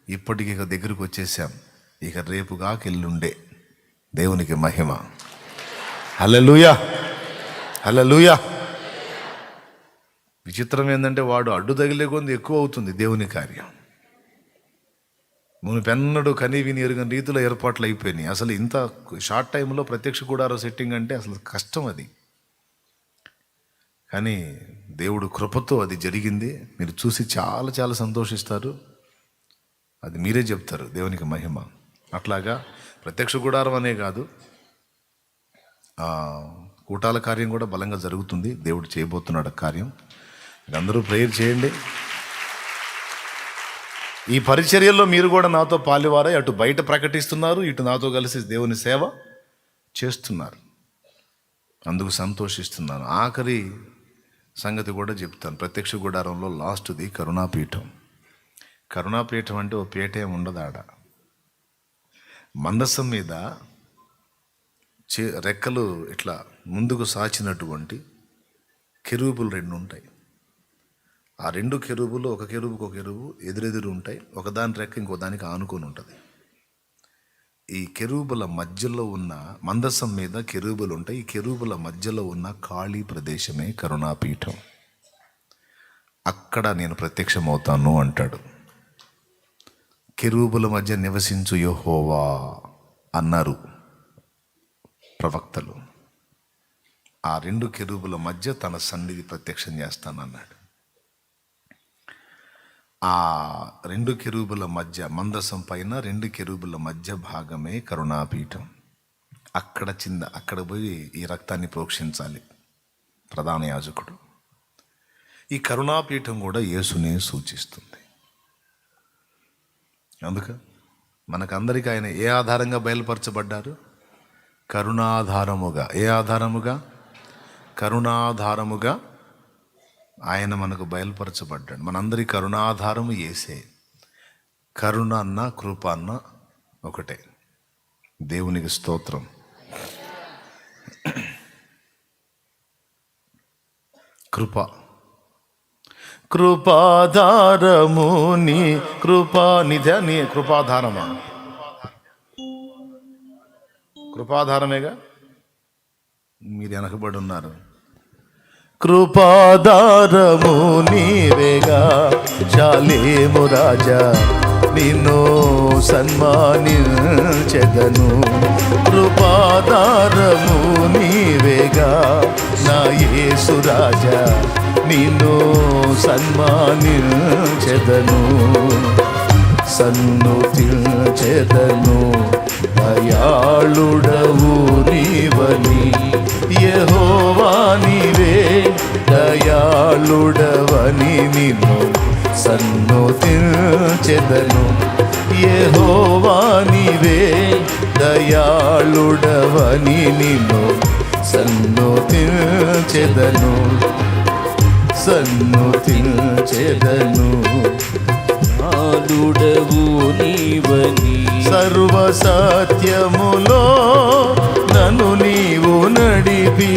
ఇప్పటికి ఇక దగ్గరికి వచ్చేసాం. ఇక రేపుగా ఎల్లుండే. దేవునికి మహిమ. హల్లెలూయా, హల్లెలూయా. విచిత్రం ఏంటంటే వాడు అడ్డు తగిలే కొంది ఎక్కువ అవుతుంది దేవుని కార్యం. మునిపెన్నడు కనీ విని ఎరుగని రీతిలో ఏర్పాట్లు అయిపోయినాయి. అసలు ఇంత షార్ట్ టైంలో ప్రత్యక్ష గుడారం సెట్టింగ్ అంటే అసలు కష్టం అది. కానీ దేవుడు కృపతో అది జరిగింది. మీరు చూసి చాలా చాలా సంతోషిస్తారు. అది మీరే చెప్తారు. దేవునికి మహిమ. అట్లాగా ప్రత్యక్ష గుడారం అనే కాదు, కూటాల కార్యం కూడా బలంగా జరుగుతుంది. దేవుడు చేయబోతున్నాడు కార్యం. మీరందరూ ప్రేయర్ చేయండి. ఈ పరిచర్యల్లో మీరు కూడా నాతో పాలువారై అటు బయట ప్రకటిస్తున్నారు, ఇటు నాతో కలిసి దేవుని సేవ చేస్తున్నారు. అందుకు సంతోషిస్తున్నాను. ఆఖరి సంగతి కూడా చెప్తాను. ప్రత్యక్ష గుడారంలో లాస్ట్ది కరుణాపీఠం. కరుణాపీఠం అంటే ఓ పీఠ ఏమి ఉండదు ఆడ. మందసం మీద రెక్కలు ఇట్లా ముందుకు సాచినటువంటి కెరూబులు 2 ఉంటాయి. ఆ 2 కెరూబులు, ఒక కెరూబుకు ఒక కెరూబు ఎదురెదురు ఉంటాయి. ఒకదాని రెక్క ఇంకో దానికి ఆనుకొని ఉంటుంది. ఈ కెరూబుల మధ్యలో ఉన్న మందసం మీద కెరూబులు ఉంటాయి. ఈ కెరూబుల మధ్యలో ఉన్న ఖాళీ ప్రదేశమే కరుణాపీఠం. అక్కడ నేను ప్రత్యక్షమవుతాను అంటాడు. కెరూబుల మధ్య నివసించు యెహోవా అన్నారు ప్రవక్తలు. ఆ 2 కెరూబుల మధ్య తన సన్నిధి ప్రత్యక్షం చేస్తానన్నాడు. ఆ 2 కెరూబుల మధ్య, మందసం పైన 2 కెరూబుల మధ్య భాగమే కరుణాపీఠం. అక్కడ పోయి ఈ రక్తాన్ని ప్రోక్షించాలి ప్రధాన యాజకుడు. ఈ కరుణాపీఠం కూడా యేసునే సూచిస్తుంది. అందుక మనకందరికీ ఆయన ఏ ఆధారంగా బయలుపరచబడ్డారు? కరుణాధారముగా. ఏ ఆధారముగా? కరుణాధారముగా ఆయన మనకు బయలుపరచబడ్డాడు. మనందరి కరుణాధారము యేసే. కరుణ అన్న కృప అన్న ఒకటే. దేవునికి స్తోత్రం. కృప, కృపాధారము నీ కృపా నిధ నీ కృపాధారమా? కృపాధారమేగా. మీరు వెనకబడి ఉన్నారు. కృపాధారము నీవేగా చాలేము రాజా, నిన్ను సన్మానించెదను. కృపాధారము నీవేగా నా యేసు రాజా, నిన్ను సన్మానించెదను. సన్నుతించెదను దయాళుడవు నీవని, యెహోవా నీవే దయాళుడవని నిన్ను సన్నుతించెదను. యెహోవా నీవే దయాళుడవని నిన్ను సన్నుతించెదను. సన్నుతించెదను ఆలుడవు నీవని, సర్వ సత్యములో నన్ను నీవు నడిపి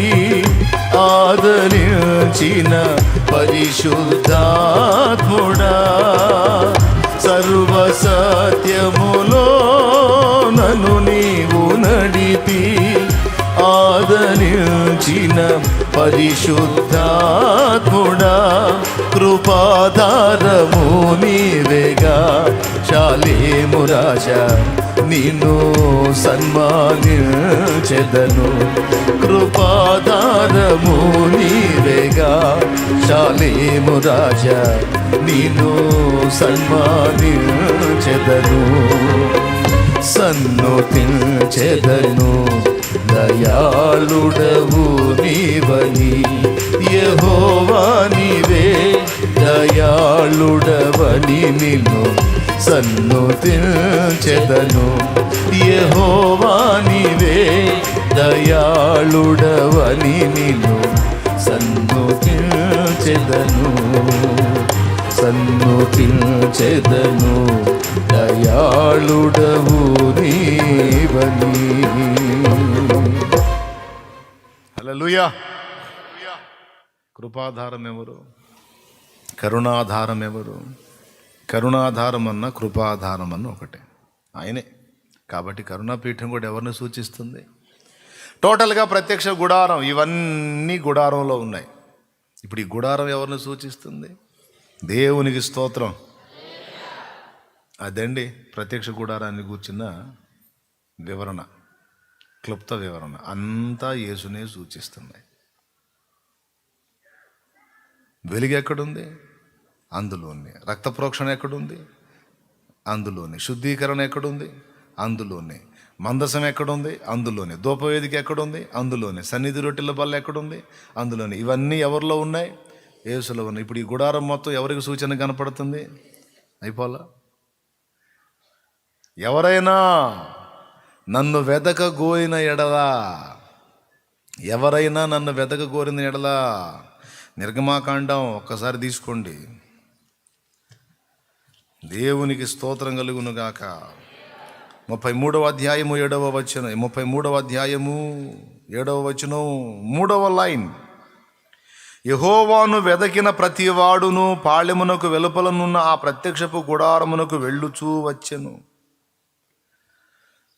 ఆదరించిన పరిశుద్ధాత్ముడా. సర్వ సత్యములో నన్ను నీవు నడిపి ఆదరించిన పరిశుద్ధాత్ముడా. కృపాధారము నీవేగా చాలేము రాజా, నిన్ను సన్మానించెదను. కృపాధారము నీవేగా చాలేము రాజా, నిన్ను సన్మానించెదను. సన్నుతించెదను దయాళుడవు నీవని, యెహోవా నీవే దయాళుడవని నిన్ను సన్నుతించెదను. యెహోవా నీవే దయాళుడవని నిన్ను సన్నుతించెదను. సన్నుతించెదను దయాళుడవు నీవని. హల్లెలూయా. కృపాధారం ఎవరు? కరుణాధారం ఎవరు? కరుణాధారం అన్న కృపాధారం అన్న ఒకటే, ఆయనే. కాబట్టి కరుణాపీఠం కూడా ఎవరిని సూచిస్తుంది? టోటల్గా ప్రత్యక్ష గుడారం, ఇవన్నీ గుడారంలో ఉన్నాయి. ఇప్పుడు ఈ గుడారం ఎవరిని సూచిస్తుంది? దేవునికి స్తోత్రం. అదండి ప్రత్యక్ష గుడారాన్ని కూర్చున్న వివరణ, క్లుప్త వివరణ అంతా యేసునే సూచిస్తున్నాయి. వెలుగు ఎక్కడుంది? అందులోనే. రక్త ప్రోక్షణ ఎక్కడుంది? అందులోనే. శుద్ధీకరణ ఎక్కడుంది? అందులోనే. మందసం ఎక్కడుంది? అందులోనే. ధూపవేదిక ఎక్కడుంది? అందులోనే. సన్నిధి రొట్టెల బల్ల ఎక్కడుంది? అందులోనే. ఇవన్నీ ఎవరిలో ఉన్నాయి? యేసులో ఉన్నాయి. ఇప్పుడు ఈ గుడారం మొత్తం ఎవరికి సూచన కనపడుతుంది? అయిపోలా. ఎవరైనా నన్ను వెదకగోరిన ఎడలా, ఎవరైనా నన్ను వెదకగోరిన ఎడలా, నిర్గమాకాండం ఒక్కసారి తీసుకోండి. దేవునికి స్తోత్రం కలుగును గాక. 33వ అధ్యాయము 7వ వచనం, 33వ అధ్యాయము 7వ వచనం 3వ లైన్. యెహోవాను వెదకిన ప్రతివాడును పాళెమునకు వెలుపలనున్న ఆ ప్రత్యక్షపు గుడారమునకు వెళ్ళుచూ వచ్చెను.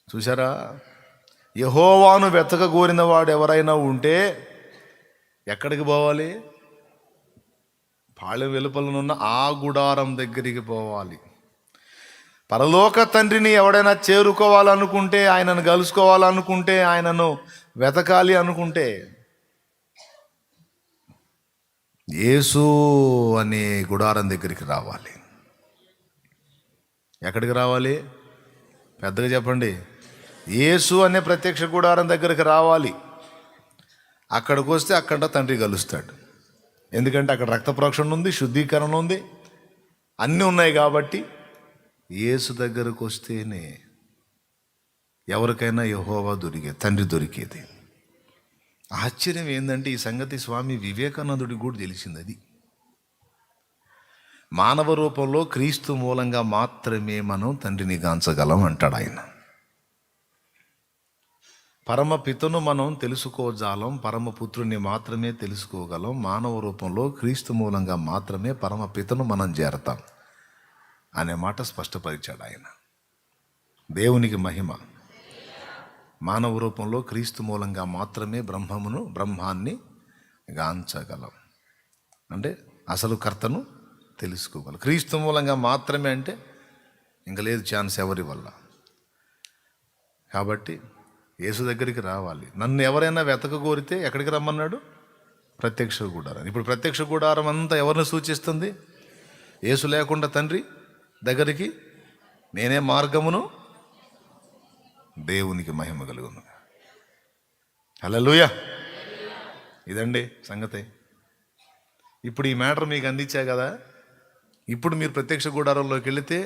చూసారా? యెహోవాను వెతకగోరిన వాడు ఎవరైనా ఉంటే ఎక్కడికి పోవాలి? పాళెం వెలుపలనున్న ఆ గుడారం దగ్గరికి పోవాలి. పరలోక తండ్రిని ఎవడైనా చేరుకోవాలనుకుంటే, ఆయనను కలుసుకోవాలనుకుంటే, ఆయనను వెతకాలి అనుకుంటే యేసు అనే గుడారం దగ్గరికి రావాలి. ఎక్కడికి రావాలి? పెద్దగా చెప్పండి. యేసు అనే ప్రత్యక్ష గుడారం దగ్గరికి రావాలి. అక్కడికి వస్తే అక్కడ తండ్రి కలుస్తాడు. ఎందుకంటే అక్కడ రక్త ప్రోక్షణ ఉంది, శుద్ధీకరణ ఉంది, అన్నీ ఉన్నాయి. కాబట్టి యేసు దగ్గరకు వస్తేనే ఎవరికైనా యెహోవా తండ్రి దొరికేది. ఆశ్చర్యం ఏంటంటే ఈ సంగతి స్వామి వివేకానందుడికి కూడా తెలిసింది. అది మానవ రూపంలో క్రీస్తు మూలంగా మాత్రమే మనం తండ్రిని గాంచగలం అంటాడు ఆయన. పరమపితను మనం తెలుసుకోజాలం, పరమపుత్రుని మాత్రమే తెలుసుకోగలం. మానవ రూపంలో క్రీస్తు మూలంగా మాత్రమే పరమపితను మనం చేరతాం అనే మాట స్పష్టపరిచాడు ఆయన. దేవునికి మహిమ. మానవ రూపంలో క్రీస్తు మూలంగా మాత్రమే బ్రహ్మాన్ని గాంచగలం. అంటే అసలు కర్తను తెలుసుకోగలం. క్రీస్తు మూలంగా మాత్రమే అంటే ఇంకా లేదు ఛాన్స్ ఎవరి వల్ల. కాబట్టి యేసు దగ్గరికి రావాలి. నన్ను ఎవరైనా వెతకగోరితే ఎక్కడికి రమ్మన్నాడు? ప్రత్యక్ష గుడారం. ఇప్పుడు ప్రత్యక్ష గుడారం అంతా ఎవరిని సూచిస్తుంది? యేసు లేకుండా తండ్రి దగ్గరికి నేనే మార్గమును. దేవునికి మహిమ కలుగును. హల్లెలూయా. ఇదండి సంగతి. ఇప్పుడు ఈ మ్యాటర్ మీకు అందించా కదా. ఇప్పుడు మీరు ప్రత్యక్ష గుడారంలోకి వెళితే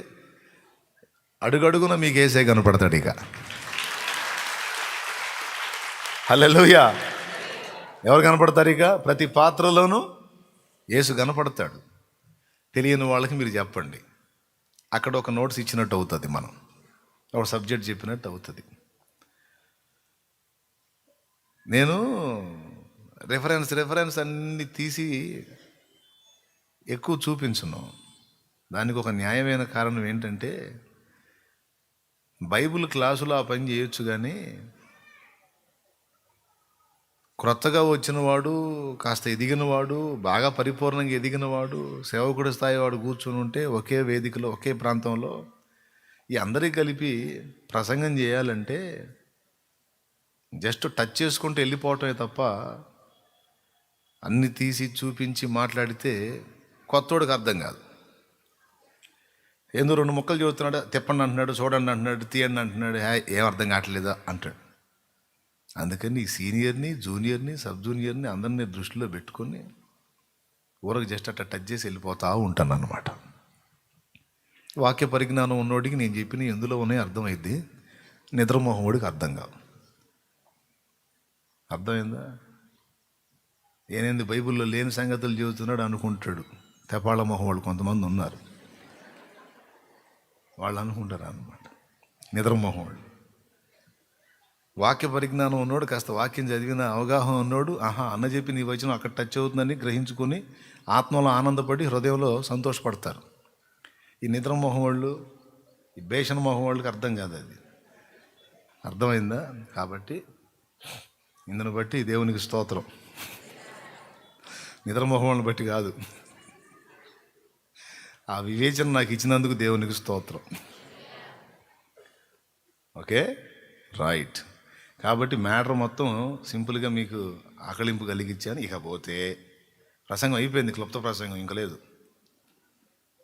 అడుగడుగున మీకు యేసే కనపడతాడు. ఇక హల్లెలూయా. ఎవరు కనపడతారు? ఇక ప్రతి పాత్రలోనూ యేసు కనపడతాడు. తెలియని వాళ్ళకి మీరు చెప్పండి. అక్కడ ఒక నోట్స్ ఇచ్చినట్టు అవుతుంది, మనం ఒక సబ్జెక్ట్ చెప్పినట్టు అవుతుంది. నేను రెఫరెన్స్ అన్నీ తీసి ఎక్కువ చూపించను. దానికి ఒక న్యాయమైన కారణం ఏంటంటే, బైబిల్ క్లాసులో ఆ పని చేయొచ్చు, కానీ క్రొత్తగా వచ్చినవాడు, కాస్త ఎదిగినవాడు, బాగా పరిపూర్ణంగా ఎదిగినవాడు, సేవకుడి స్థాయి వాడు కూర్చొని ఉంటే ఒకే వేదికలో ఒకే ప్రాంతంలో ఈ అందరికీ కలిపి ప్రసంగం చేయాలంటే జస్ట్ టచ్ చేసుకుంటూ వెళ్ళిపోవటమే తప్ప అన్ని తీసి చూపించి మాట్లాడితే కొత్తోడికి అర్థం కాదు. ఏందో 2 ముక్కలు చెబుతున్నాడు, తిప్పండి అంటున్నాడు, చూడండి అంటున్నాడు, తీయండి అంటున్నాడు, ఏం అర్థం కావట్లేదా అంటాడు. అందుకని ఈ సీనియర్ని, జూనియర్ని, సబ్ జూనియర్ని అందరినీ దృష్టిలో పెట్టుకొని ఊరకు జస్ట్ అట్లా టచ్ చేసి వెళ్ళిపోతూ ఉంటాను అన్నమాట. వాక్య పరిజ్ఞానం ఉన్నోడికి నేను చెప్పిన ఎందులో ఉన్నాయి అర్థమైద్ది, నిద్రమోహండికి అర్థం కాదు. అర్థమైందా? ఏనేంది బైబిల్లో లేని సంగతులు చెబుతున్నాడు అనుకుంటాడు. తెపాళ్ళ మొహం వాళ్ళు కొంతమంది ఉన్నారు, వాళ్ళు అనుకుంటారు అన్నమాట నిద్రమోహం వాళ్ళు. వాక్య పరిజ్ఞానం ఉన్నోడు, కాస్త వాక్యం చదివిన అవగాహన ఉన్నోడు, అన్న చెప్పి నీ వచనం అక్కడ టచ్ అవుతుందని గ్రహించుకొని ఆత్మలో ఆనందపడి హృదయంలో సంతోషపడతారు. ఈ నిద్రమోహం వాళ్ళు, ఈ భేషణ మొహం వాళ్ళకి అర్థం కాదు అది. అర్థమైందా? కాబట్టి ఇందుని బట్టి దేవునికి స్తోత్రం. నిద్రమోహం వాళ్ళని బట్టి కాదు, ఆ వివేచన నాకు ఇచ్చినందుకు దేవునికి స్తోత్రం. Okay, right. కాబట్టి మ్యాటర్ మొత్తం సింపుల్గా మీకు ఆకలింపు కలిగించాను. ఇకపోతే ప్రసంగం అయిపోయింది, క్లుప్త ప్రసంగం ఇంకా లేదు.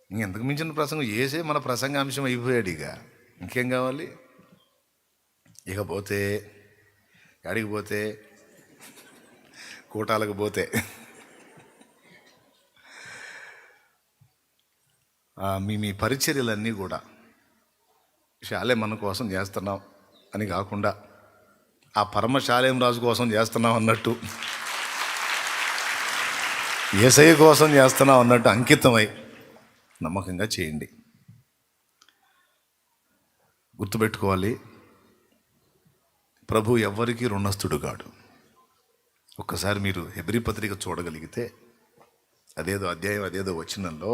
ఇంకెంతకు మించిన ప్రసంగం ఏసే మన ప్రసంగాంశం అయిపోయాడు. ఇక ఇంకేం కావాలి? ఇకపోతే ఎడికి పోతే, కూటాలకు పోతే మీ పరిచర్యలన్నీ కూడా శాలే మన కోసం చేస్తున్నాం అని కాకుండా ఆ పరమశాలేం రాజు కోసం చేస్తున్నాం అన్నట్టు, యేసయ్య కోసం చేస్తున్నాం అన్నట్టు అంకితమై నమ్మకంగా చేయండి. గుర్తుపెట్టుకోవాలి, ప్రభు ఎవ్వరికీ రుణస్థుడు కాడు. ఒక్కసారి మీరు హెబ్రీ పత్రిక చూడగలిగితే అదేదో అధ్యాయం, అదేదో వచనంలో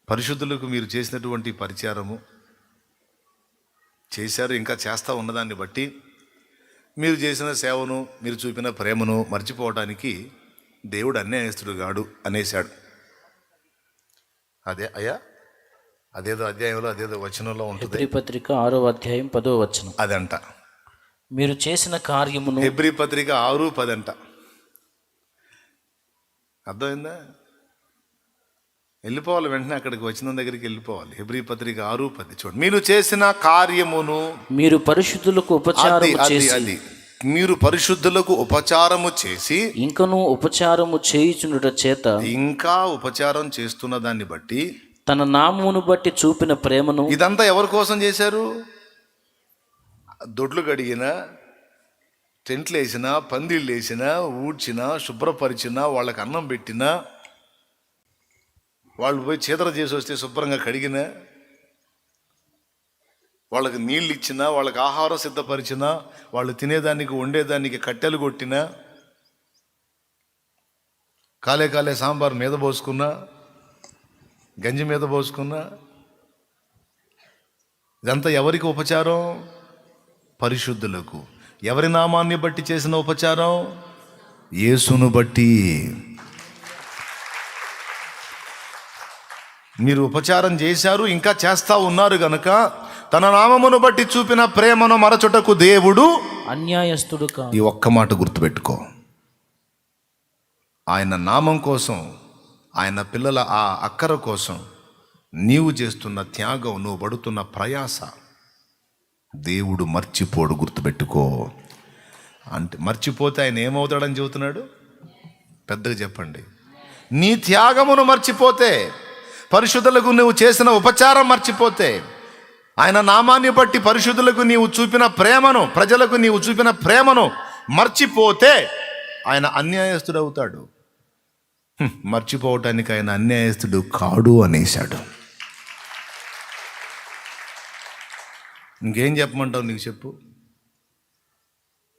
పరిశుద్ధులకు మీరు చేసినటువంటి పరిచారము చేశారు, ఇంకా చేస్తూ ఉన్నదాన్ని బట్టి మీరు చేసిన సేవను, మీరు చూపిన ప్రేమను మర్చిపోవడానికి దేవుడు అన్యాయస్తుడు కాడు అనేశాడు. అదే అయ్యా, అదేదో అధ్యాయంలో అదేదో వచనంలో ఉంటుంది. హెబ్రీ పత్రిక 6వ అధ్యాయం 10వ వచనం. అదంట మీరు చేసిన కార్యమును. హెబ్రీ పత్రిక 6:10 అంట. అర్థమైందా? వెళ్ళిపోవాలి, వెంటనే అక్కడికి వచ్చిన దగ్గరికి వెళ్ళిపోవాలి. హెబ్రీ పత్రిక 6:10 చూడండి. మీరు చేసిన కార్యమును, మీరు పరిశుద్ధులకు ఉపచారము చేసి, అది మీరు పరిశుద్ధులకు ఉపచారము చేసి, ఇంకను ఉపచారము చేయుచుండుట చేత, ఇంకా ఉపచారం చేస్తున్న దాన్ని బట్టి, తన నామమును బట్టి చూపిన ప్రేమను. ఇదంతా ఎవరి కోసం చేశారు? దొడ్లు కడిగినా, టెంట్లు వేసినా, పందిళ్ళు వేసినా, ఊడ్చినా, శుభ్రపరిచినా, వాళ్ళకి అన్నం పెట్టినా, వాళ్ళు పోయి చీదర చేసి వస్తే శుభ్రంగా కడిగినా, వాళ్ళకి నీళ్ళు ఇచ్చినా, వాళ్ళకి ఆహారం సిద్ధపరిచినా, వాళ్ళు తినేదానికి వండేదానికి కట్టెలు కొట్టినా, కాలే కాలే సాంబార్ మీద పోసుకున్నా, గంజి మీద పోసుకున్నా, ఇదంతా ఎవరికి ఉపచారం? పరిశుద్ధులకు. ఎవరి నామాన్ని బట్టి చేసిన ఉపచారం? యేసును బట్టి. మీరు ఉపచారం చేశారు, ఇంకా చేస్తా ఉన్నారు గనుక తన నామమును బట్టి చూపిన ప్రేమను మరచుటకు దేవుడు అన్యాయస్తుడు కాదు. ఈ ఒక్క మాట గుర్తుపెట్టుకో. ఆయన నామం కోసం, ఆయన పిల్లల ఆ అక్కర కోసం నీవు చేస్తున్న త్యాగం, నువ్వు పడుతున్న ప్రయాస దేవుడు మర్చిపోడు. గుర్తుపెట్టుకో. అంటే మర్చిపోతే ఆయన ఏమవుతాడని చెబుతున్నాడు? పెద్దగా చెప్పండి. నీ త్యాగమును మర్చిపోతే, పరిశుద్ధులకు నువ్వు చేసిన ఉపచారం మర్చిపోతే, ఆయన నామాన్ని బట్టి పరిశుద్ధులకు నీవు చూపిన ప్రేమను, ప్రజలకు నీవు చూపిన ప్రేమను మర్చిపోతే ఆయన అన్యాయస్తుడు అవుతాడు. మర్చిపోవటానికి ఆయన అన్యాయస్తుడు కాడు అనేశాడు. ఇంకేం చెప్పమంటావు? నీకు చెప్పు.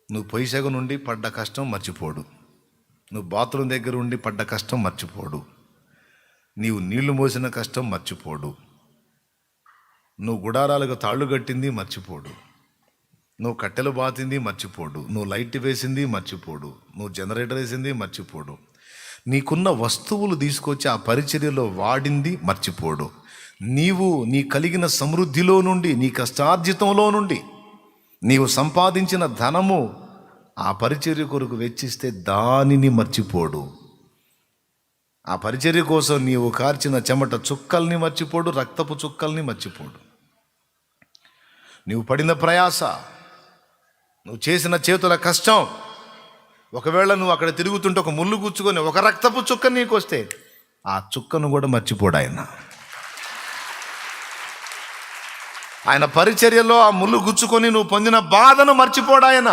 నువ్వు పొయ్యిసెగ నుండి పడ్డ కష్టం మర్చిపోడు. నువ్వు బాత్రూమ్ దగ్గర ఉండి పడ్డ కష్టం మర్చిపోడు. నీవు నీళ్లు మోసిన కష్టం మర్చిపోడు. నువ్వు గుడారాలకు తాళ్ళు కట్టింది మర్చిపోడు. నువ్వు కట్టెలు బాతింది మర్చిపోడు. నువ్వు లైట్ వేసింది మర్చిపోడు. నువ్వు జనరేటర్ వేసింది మర్చిపోడు. నీకున్న వస్తువులు తీసుకొచ్చి ఆ పరిచర్యలో వాడింది మర్చిపోడు. నీవు నీ కలిగిన సమృద్ధిలో నుండి, నీ కష్టార్జితంలో నుండి నీవు సంపాదించిన ధనము ఆ పరిచర్య కొరకు వెచ్చిస్తే దానిని మర్చిపోడు. ఆ పరిచర్య కోసం నీవు కార్చిన చెమట చుక్కల్ని మర్చిపోడు, రక్తపు చుక్కల్ని మర్చిపోడు. నీవు పడిన ప్రయాస, నువ్వు చేసిన చేతుల కష్టం, ఒకవేళ నువ్వు అక్కడ తిరుగుతుంటే ఒక ముళ్ళు గుచ్చుకొని ఒక రక్తపు చుక్క నీకు వస్తే ఆ చుక్కను కూడా మర్చిపోడు ఆయన. ఆయన పరిచర్యలో ఆ ముళ్ళు గుచ్చుకొని నువ్వు పొందిన బాధను మర్చిపోడు ఆయన.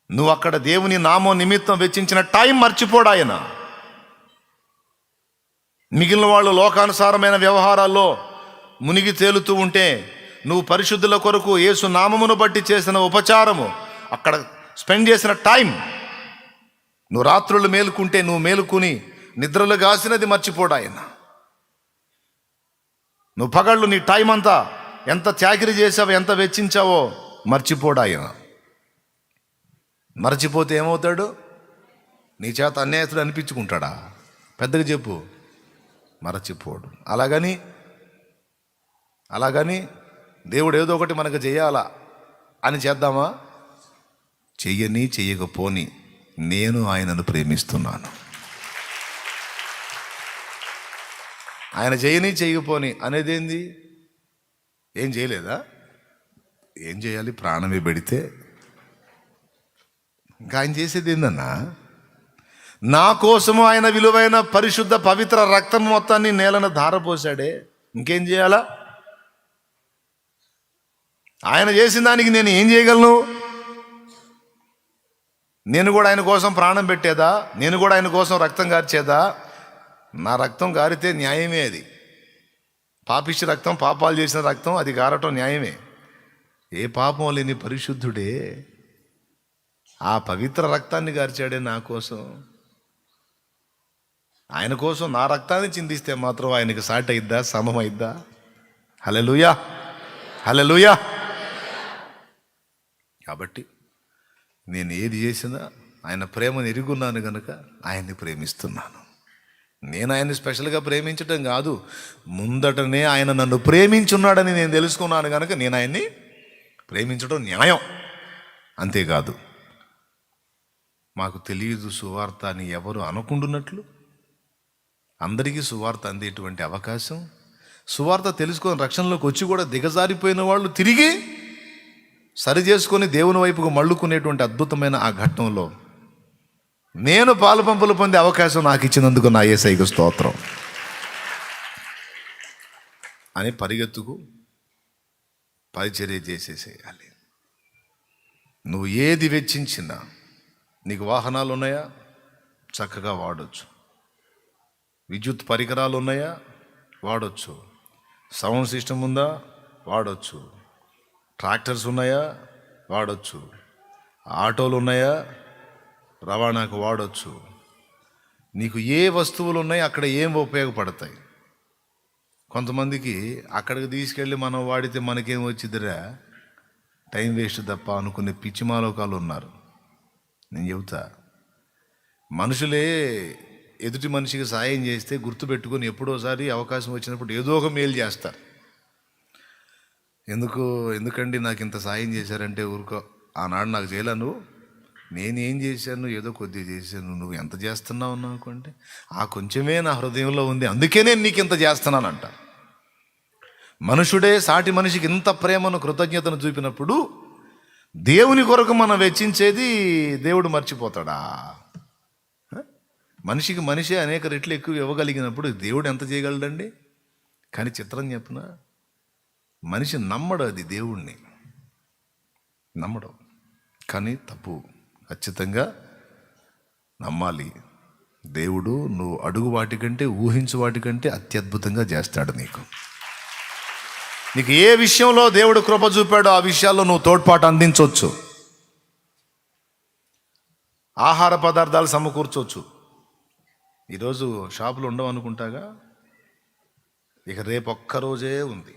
నువ్వు అక్కడ దేవుని నామం నిమిత్తం వెచ్చించిన టైం మర్చిపోడు ఆయన. మిగిలిన వాళ్ళు లోకానుసారమైన వ్యవహారాల్లో మునిగి తేలుతూ ఉంటే, నువ్వు పరిశుద్ధుల కొరకు యేసు నామమును బట్టి చేసిన ఉపచారము, అక్కడ స్పెండ్ చేసిన టైం, నువ్వు రాత్రులు మేలుకుంటే నువ్వు మేలుకుని నిద్రలు గాసినది మర్చిపోడు ఆయన. నువ్వు పగళ్ళు నీ టైం అంతా ఎంత చాకిరీ చేసావో, ఎంత వెచ్చించావో మర్చిపోడు ఆయన. మర్చిపోతే ఏమవుతాడు? నీ చేత అన్యాయస్తుడు అనిపించుకుంటాడా? పెద్దగా చెప్పు. మరచిపోడు. అలాగని దేవుడు ఏదో ఒకటి మనకు చేయాలా అని చేద్దామా? చెయ్యకపోని నేను ఆయనను ప్రేమిస్తున్నాను. ఆయన చేయకపోని అనేది ఏంది? ఏం చేయలేదా? ఏం చేయాలి? ప్రాణమే పెడితే. ఇంకా ఆయన చేసేది ఏందన్నా? నా కోసము ఆయన విలువైన పరిశుద్ధ పవిత్ర రక్తం మొత్తాన్ని నేలను ధారపోసాడే, ఇంకేం చేయాలా? ఆయన చేసిన దానికి నేను ఏం చేయగలను? నేను కూడా ఆయన కోసం ప్రాణం పెట్టేదా? నేను కూడా ఆయన కోసం రక్తం గార్చేదా? నా రక్తం గారితే న్యాయమే. అది పాపిష్టి రక్తం, పాపాలు చేసిన రక్తం, అది గారటం న్యాయమే. ఏ పాపం లేని పరిశుద్ధుడే ఆ పవిత్ర రక్తాన్ని గార్చాడే నా కోసం. ఆయన కోసం నా రక్తాన్ని చిందిస్తే మాత్రం ఆయనకి సాటి అయిద్దా? సమం అయిద్దా? హల్లెలూయా, హల్లెలూయా. కాబట్టి నేను ఏది చేసినా ఆయన ప్రేమను ఎరుగున్నాను గనుక ఆయన్ని ప్రేమిస్తున్నాను. నేను ఆయన్ని స్పెషల్గా ప్రేమించటం కాదు, ముందటనే ఆయన నన్ను ప్రేమించున్నాడని నేను తెలుసుకున్నాను కనుక నేను ఆయన్ని ప్రేమించడం న్యాయం. అంతేకాదు, మాకు తెలియదు సువార్త అని ఎవరు అనుకుంటున్నట్లు అందరికీ సువార్త అందేటువంటి అవకాశం, సువార్త తెలుసుకొని రక్షణలోకి వచ్చి కూడా దిగజారిపోయిన వాళ్ళు తిరిగి సరి చేసుకొని దేవుని వైపుకు మళ్ళుకునేటువంటి అద్భుతమైన ఆ ఘట్టంలో నేను పాలు పంపులు పొందే అవకాశం నాకు ఇచ్చినందుకు నా యేసయ్యకు స్తోత్రం అని పరిగెత్తుకు పరిచర్య చేసేసేయాలి. నువ్వు ఏది వెచ్చించినా, నీకు వాహనాలు ఉన్నాయా? చక్కగా వాడొచ్చు. విద్యుత్ పరికరాలు ఉన్నాయా? వాడొచ్చు. సౌండ్ సిస్టమ్ ఉందా? వాడొచ్చు. ట్రాక్టర్స్ ఉన్నాయా? వాడొచ్చు. ఆటోలు ఉన్నాయా? రవాణాకు వాడొచ్చు. నీకు ఏ వస్తువులు ఉన్నాయి, అక్కడ ఏం ఉపయోగపడతాయి? కొంతమందికి అక్కడికి తీసుకెళ్ళి మనం వాడితే మనకేం వచ్చిందిరా, టైం వేస్ట్ తప్ప అనుకునే పిచ్చి మాలోకాలు ఉన్నారు. నేను చెబుతా, మనుషులే ఎదుటి మనిషికి సాయం చేస్తే గుర్తుపెట్టుకొని ఎప్పుడోసారి అవకాశం వచ్చినప్పుడు ఏదో ఒక మేలు చేస్తారు. ఎందుకండి నాకు ఇంత సాయం చేశారంటే ఊరుకో, ఆనాడు నాకు చేయలేను, నేనేం చేశాను, ఏదో కొద్దిగా చేశాను, నువ్వు ఎంత చేస్తున్నావు నాకు అంటే ఆ కొంచెమే నా హృదయంలో ఉంది, అందుకే నేను నీకు ఇంత చేస్తున్నానంట. మనుషుడే సాటి మనిషికి ఇంత ప్రేమను కృతజ్ఞతను చూపినప్పుడు దేవుని కొరకు మనం వెచ్చించేది దేవుడు మర్చిపోతాడా? మనిషికి మనిషే అనేక రెట్లు ఎక్కువ ఇవ్వగలిగినప్పుడు దేవుడు ఎంత చేయగలడండి? కానీ చిత్రం చెప్పిన మనిషి నమ్మడు, అది దేవుణ్ణి నమ్మడు. కానీ తప్పు, ఖచ్చితంగా నమ్మాలి. దేవుడు నువ్వు అడుగు వాటికంటే, ఊహించు వాటికంటే అత్యద్భుతంగా చేస్తాడు. నీకు ఏ విషయంలో దేవుడు కృప చూపాడో ఆ విషయాల్లో నువ్వు తోడ్పాటు అందించవచ్చు. ఆహార పదార్థాలు సమకూర్చవచ్చు. ఈరోజు షాపులు ఉండవు అనుకుంటాగా, ఇక రేపు ఒక్కరోజే ఉంది,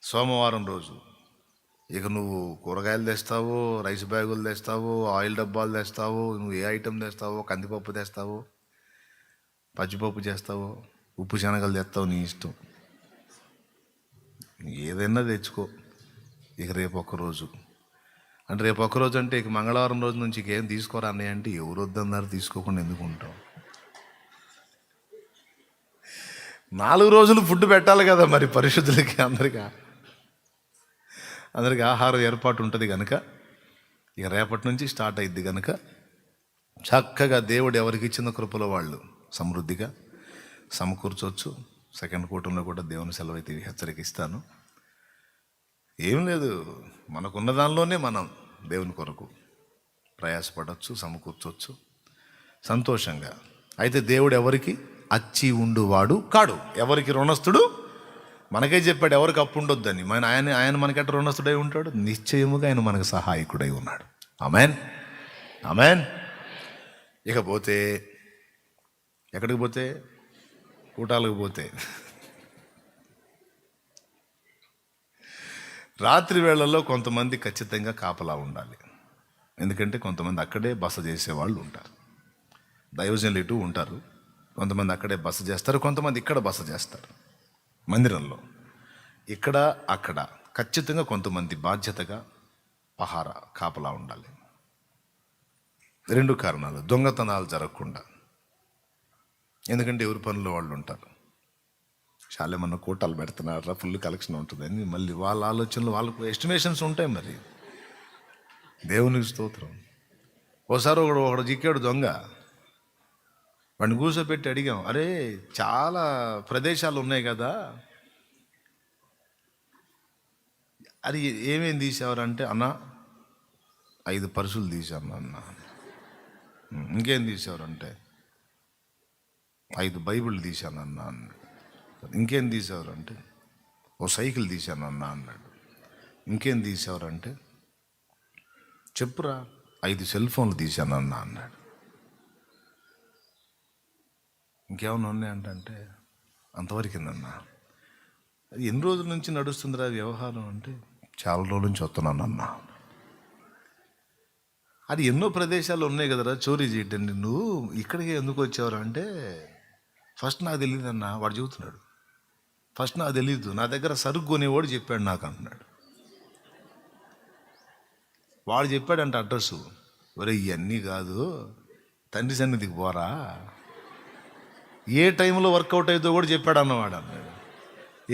సోమవారం రోజు. ఇక నువ్వు కూరగాయలు తెస్తావో, రైస్ బ్యాగులు తెస్తావో, ఆయిల్ డబ్బాలు తెస్తావో, నువ్వు ఏ ఐటెం తెస్తావో, కందిపప్పు తెస్తావో, పచ్చిపప్పు చేస్తావో, ఉప్పు శనగలు తెస్తావు, నీ ఇష్టం, ఏదైనా తెచ్చుకో. ఇక రేపు ఒక్కరోజు అంటే, రేపు ఒక్కరోజు అంటే ఇక మంగళవారం రోజు నుంచి ఇక ఏం తీసుకోరా అన్నయ్య అంటే, ఎవరు వద్దన్నారు, తీసుకోకుండా ఎందుకు ఉంటాం? 4 రోజులు ఫుడ్ పెట్టాలి కదా మరి పరిశుద్ధులకి, అందరికీ ఆహారం ఏర్పాటు ఉంటుంది కనుక ఇక రేపటి నుంచి స్టార్ట్ అయింది కనుక చక్కగా దేవుడు ఎవరికి ఇచ్చిన కృపలో వాళ్ళు సమృద్ధిగా సమకూర్చవచ్చు. సెకండ్ కూటంలో కూడా దేవుని సెలవు అయితే హెచ్చరిక ఇస్తాను. ఏం లేదు, మనకున్న దానిలోనే మనం దేవుని కొరకు ప్రయాసపడవచ్చు, సమకూర్చవచ్చు సంతోషంగా. అయితే దేవుడు ఎవరికి అచ్చి ఉండువాడు కాడు, ఎవరికి రుణస్థుడు. మనకే చెప్పాడు ఎవరికి అప్పు ఉండొద్దని. ఆయన మనకెట్ట రుణస్థుడై ఉంటాడు? నిశ్చయముగా ఆయన మనకు సహాయకుడై ఉన్నాడు. Amen, amen. ఇకపోతే ఎక్కడికి పోతే? కూటాలకు పోతే. రాత్రి వేళల్లో కొంతమంది ఖచ్చితంగా కాపలా ఉండాలి. ఎందుకంటే కొంతమంది అక్కడే బస చేసేవాళ్ళు ఉంటారు, దైవజనులు ఇటు ఉంటారు. కొంతమంది అక్కడే బస చేస్తారు, కొంతమంది ఇక్కడ బస చేస్తారు మందిరంలో. ఇక్కడ అక్కడ ఖచ్చితంగా కొంతమంది బాధ్యతగా పహారా కాపలా ఉండాలి. 2 కారణాలు: దొంగతనాలు జరగకుండా, ఎందుకంటే ఎవరి పనుల్లో వాళ్ళు ఉంటారు. చాలామన్నా కూటాలు పెడుతున్నారా, ఫుల్ కలెక్షన్ ఉంటుందని మళ్ళీ వాళ్ళ ఆలోచనలు, వాళ్ళకు ఎస్టిమేషన్స్ ఉంటాయి. మరి దేవునికి స్తోత్రం. ఒకసారి ఒకడు చిక్కాడు దొంగ, వాడిని కూర్చోబెట్టి అడిగాం, అరే చాలా ప్రదేశాలు ఉన్నాయి కదా, అది ఏమేం తీసేవారంటే, అన్న 5 పర్సులు తీశాను అన్న. ఇంకేం తీసేవారంటే 5 బైబిల్ తీశాను అన్న అన్నాడు. ఇంకేం తీసేవారంటే ఓ సైకిల్ తీశాను అన్న అన్నాడు. ఇంకేం తీసేవారంటే చెప్పురా 5 సెల్ ఫోన్లు తీశాను అన్న అన్నాడు. ఇంకేమన్నా ఉన్నాయంటే అంతవరకిందన్నా. అది ఎన్ని రోజుల నుంచి నడుస్తుందిరా వ్యవహారం అంటే, చాలా రోజుల నుంచి వస్తున్నాను అన్న. అది ఎన్నో ప్రదేశాలు ఉన్నాయి కదరా చోరీ చేయటం, నువ్వు ఇక్కడికి ఎందుకు వచ్చేవారు అంటే, ఫస్ట్ నాకు తెలియదు అన్న. వాడు చెబుతున్నాడు, ఫస్ట్ నాకు తెలీదు, నా దగ్గర సరుకు కొనేవాడు చెప్పాడు నాకు అంటున్నాడు. వాడు చెప్పాడంట అడ్రస్సు. ఒరే ఇవన్నీ కాదు, తండ్రి సన్నిధికి పోరా, ఏ టైంలో వర్కౌట్ అవుతుందో కూడా చెప్పాడు అన్నవాడు అన్నాడు.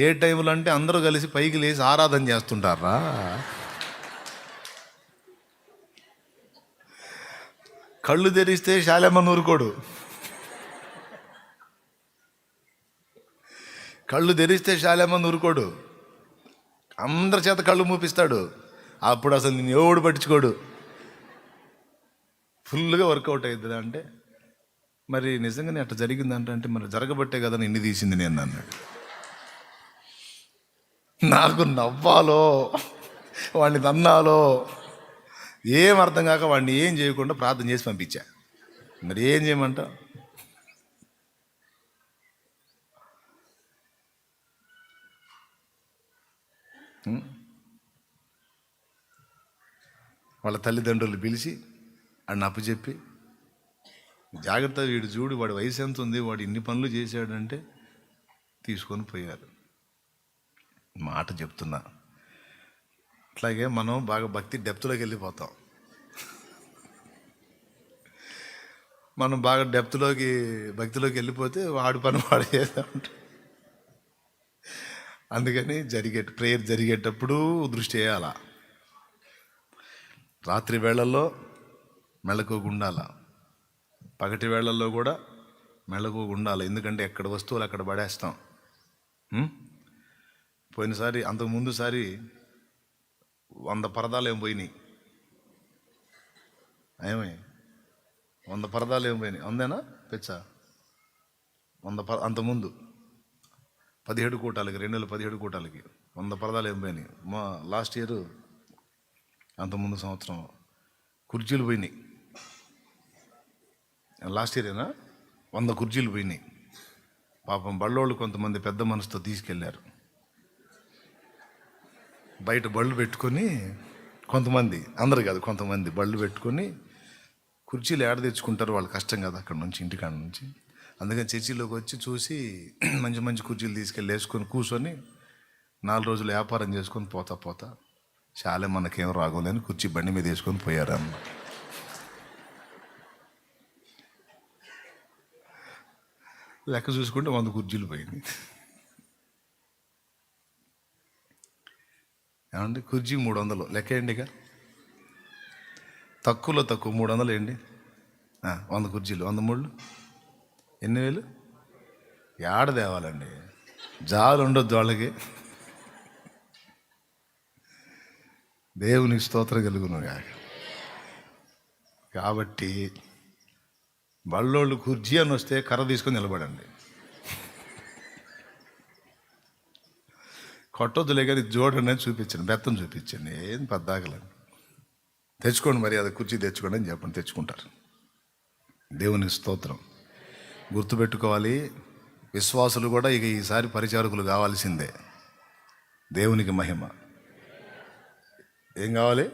ఏ టైంలో అంటే అందరూ కలిసి పైకి లేచి ఆరాధన చేస్తుంటారా. కళ్ళు తెరిస్తే శాలేమని ఊరుకోడు, కళ్ళు తెరిస్తే శాలేమని ఊరుకోడు, అందరి చేత కళ్ళు మూపిస్తాడు. అప్పుడు అసలు నేను ఎవడు పట్టించుకోడు. ఫుల్గా వర్కౌట్ అవుతుంది అంటే మరి నిజంగానే అట్లా జరిగిందంటే మరి జరగబట్టే కదా ఇన్ని తీసింది నేను అన్నాడు. నాకు నవ్వాలో వాడిని తన్నాలో ఏం అర్థం కాక వాడిని ఏం చేయకుండా ప్రార్థన చేసి పంపించా. మరి ఏం చేయమంట? వాళ్ళ తల్లిదండ్రులు పిలిచి వాడిని అప్పచెప్పి, జాగ్రత్త వీడు చూడు, వాడి వయసు ఎంత ఉంది, వాడు ఇన్ని పనులు చేశాడంటే తీసుకొని పోయారు. మాట చెప్తున్నా. అట్లాగే మనం బాగా భక్తి డెప్త్లోకి వెళ్ళిపోతాం. మనం బాగా భక్తిలోకి వెళ్ళిపోతే వాడి పని వాడు చేస్తూ ఉంటాం. అందుకని ప్రేయర్ జరిగేటప్పుడు దృష్టి వేయాల. రాత్రి వేళల్లో మెళకుగుండాల, పగటి వేళల్లో కూడా మెళకుగుండాలి. ఎందుకంటే ఎక్కడ వస్తువులు అక్కడ పడేస్తాం. పోయినసారి అంతకుముందుసారి 100 పరదాలు ఏం పోయినాయి. ఏమై 100 పరదాలు ఏం పోయినాయి? అందేనా పెచ్చా? అంతకుముందు 17 కూటాలకి 2017 కూటాలకి 100 పరదాలు ఏం పోయినాయి. మా లాస్ట్ ఇయర్ అంతకుముందు సంవత్సరం కుర్చీలు పోయినాయి. లాస్ట్ ఇయరేనా 100 కుర్చీలు పోయినాయి. పాపం బళ్ళోళ్ళు కొంతమంది పెద్ద మనసుతో తీసుకెళ్ళారు. బయట బళ్ళు పెట్టుకొని కొంతమంది, అందరు కాదు, కొంతమంది బళ్ళు పెట్టుకొని కుర్చీలు ఏడ తెచ్చుకుంటారు, వాళ్ళు కష్టం కదా అక్కడ నుంచి, ఇంటికాడ నుంచి. అందుకని చర్చిలోకి వచ్చి చూసి మంచి మంచి కుర్చీలు తీసుకెళ్ళి వేసుకొని కూర్చొని 4 రోజులు వ్యాపారం చేసుకొని పోతా చాలే మనకేం రాగోలేని కుర్చీ బండి మీద వేసుకొని పోయారమ్మ. లెక్క చూసుకుంటే 100 కుర్చీలు పోయింది. ఏమండి, కుర్చీ 300 లెక్క ఏంటి? ఇక తక్కువలో తక్కువ 300 ఏంటి? 100 కుర్చీలు 100 మూళ్ళు ఎన్ని వేలు? ఏడ తేవాలండి, జాలు ఉండొద్దు వాళ్ళకి. దేవునికి స్తోత్రం కలుగును. కాబట్టి బళ్ళోళ్ళు కుర్చీ అని వస్తే కర్ర తీసుకొని నిలబడండి. కొట్టొద్దులే కానీ చూడండి అని చూపించండి, బెత్తం చూపించండి, ఏం పద్దాకలని తెచ్చుకోండి. మరి అది కుర్చీ తెచ్చుకోండి అని చెప్పండి, తెచ్చుకుంటారు. దేవునికి స్తోత్రం. గుర్తుపెట్టుకోవాలి, విశ్వాసులు కూడా ఇక ఈసారి పరిచారకులు కావాల్సిందే. దేవునికి మహిమ. ఏం కావాలి?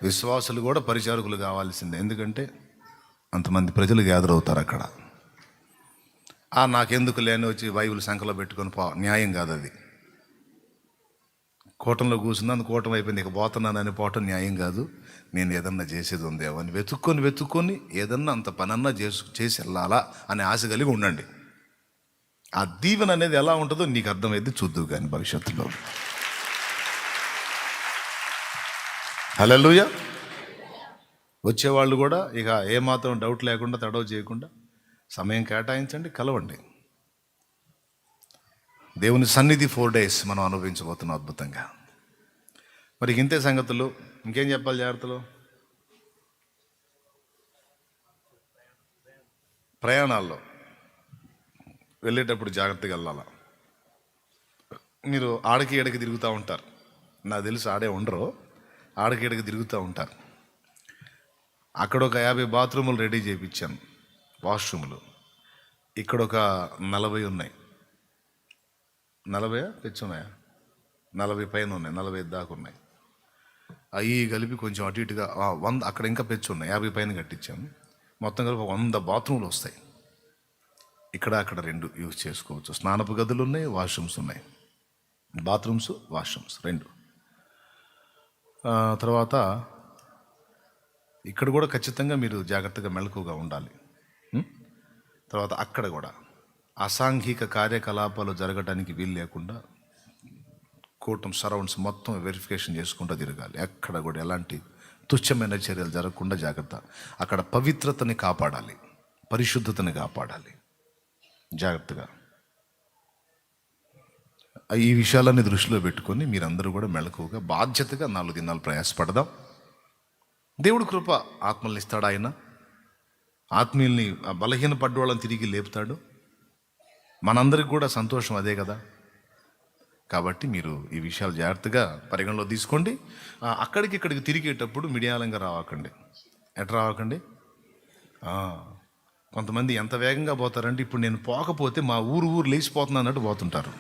విశ్వాసులు కూడా పరిచారకులు కావాల్సిందే. ఎందుకంటే అంతమంది ప్రజలు గ్యాదర్ అవుతారు అక్కడ. నాకెందుకు లేని వచ్చి బైబిల్ సంఖ్యలో పెట్టుకొని న్యాయం కాదు అది. కూటంలో కూర్చున్నాను, కూటం అయిపోయింది, ఇక పోతున్నానని పోవటం న్యాయం కాదు. నేను ఏదన్నా చేసేది ఉందేమో అని వెతుక్కొని ఏదన్నా అంత పనన్నా చేసి వెళ్ళాలా అనే ఆశ కలిగి ఉండండి. ఆ దీవెన అనేది ఎలా ఉంటుందో నీకు అర్థమైంది, చూద్దువు కానీ భవిష్యత్తులో. హల్లెలూయా. వచ్చేవాళ్ళు కూడా ఇక ఏమాత్రం డౌట్ లేకుండా, తడవ చేయకుండా సమయం కేటాయించండి, కలవండి. దేవుని సన్నిధి 4 days మనం అనుభవించబోతున్నాం అద్భుతంగా. మరి ఇంతే సంగతులు. ఇంకేం చెప్పాలి? జాగ్రత్తలు. ప్రయాణాల్లో వెళ్ళేటప్పుడు జాగ్రత్తగా వెళ్ళాల. మీరు ఆడకి ఎడకి తిరుగుతూ ఉంటారు, నాకు తెలుసు ఆడే ఉండరు, ఆడకి ఎడకి తిరుగుతూ ఉంటారు. అక్కడ ఒక 50 బాత్రూములు రెడీ చేయించాను, వాష్రూములు. ఇక్కడ ఒక 40 ఉన్నాయి. 40 తెచ్చున్నాయా? 40 పైన ఉన్నాయి, 45 దాకా ఉన్నాయి. అవి కలిపి కొంచెం అటు ఇటుగా 100 అక్కడ ఇంకా పెచ్చు ఉన్నాయి, 50 పైన కట్టించాము. మొత్తం కలిపి 100 బాత్రూములు వస్తాయి. ఇక్కడ అక్కడ 2 యూజ్ చేసుకోవచ్చు. స్నానపు గదులు ఉన్నాయి, వాష్రూమ్స్ ఉన్నాయి. Bathrooms, washrooms 2. తర్వాత ఇక్కడ కూడా ఖచ్చితంగా మీరు జాగ్రత్తగా మెలకుగా ఉండాలి. తర్వాత అక్కడ కూడా అసాంఘిక కార్యకలాపాలు జరగడానికి వీలు లేకుండా కూటం సరౌండ్స్ మొత్తం వెరిఫికేషన్ చేసుకుంటూ తిరగాలి. ఎక్కడ కూడా ఎలాంటి తుచ్చమైన చర్యలు జరగకుండా జాగ్రత్త. అక్కడ పవిత్రతని కాపాడాలి, పరిశుద్ధతని కాపాడాలి జాగ్రత్తగా. ఈ విషయాలన్నీ దృష్టిలో పెట్టుకొని మీరందరూ కూడా మెలకువగా బాధ్యతగా 4 దినాలు ప్రయాసపడదాం. దేవుడు కృప ఆత్మల్ని ఇస్తాడు ఆయన. ఆత్మీయుల్ని, ఆ బలహీన పడ్డవాళ్ళని తిరిగి లేపుతాడు. మనందరికి కూడా సంతోషం అదే కదా. కాబట్టి మీరు ఈ విషయాలు జాగ్రత్తగా పరిగణలో తీసుకోండి. అక్కడికి ఇక్కడికి తిరిగేటప్పుడు మిడియాలంగా రావకండి. ఎట్లా రావకండి? కొంతమంది ఎంత వేగంగా పోతారంటే, ఇప్పుడు నేను పోకపోతే మా ఊరు లేచిపోతున్నా అన్నట్టు పోతుంటారు.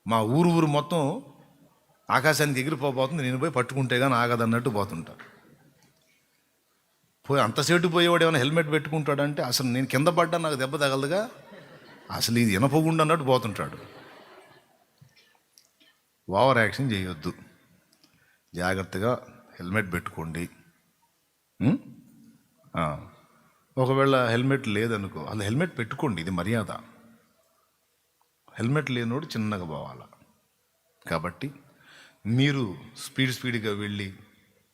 మా ఊరు మొత్తం ఆకాశానికి ఎగిరిపోబోతుంది, నేను పోయి పట్టుకుంటే కానీ ఆగదన్నట్టు పోతుంటారు. పోయి అంతసేటు పోయేవాడు ఏమైనా హెల్మెట్ పెట్టుకుంటాడంటే, అసలు నేను కింద పడ్డా నాకు దెబ్బ తగలదుగా, అసలు ఇది ఇనపగుండు అన్నట్టు పోతుంటాడు. ఓవర్ యాక్షన్ చేయొద్దు. జాగ్రత్తగా హెల్మెట్ పెట్టుకోండి. ఒకవేళ హెల్మెట్ లేదనుకో, అలా హెల్మెట్ పెట్టుకోండి, ఇది మర్యాద. హెల్మెట్ లేనోడు చిన్నగా పోవాలా. కాబట్టి మీరు స్పీడ్గా వెళ్ళి,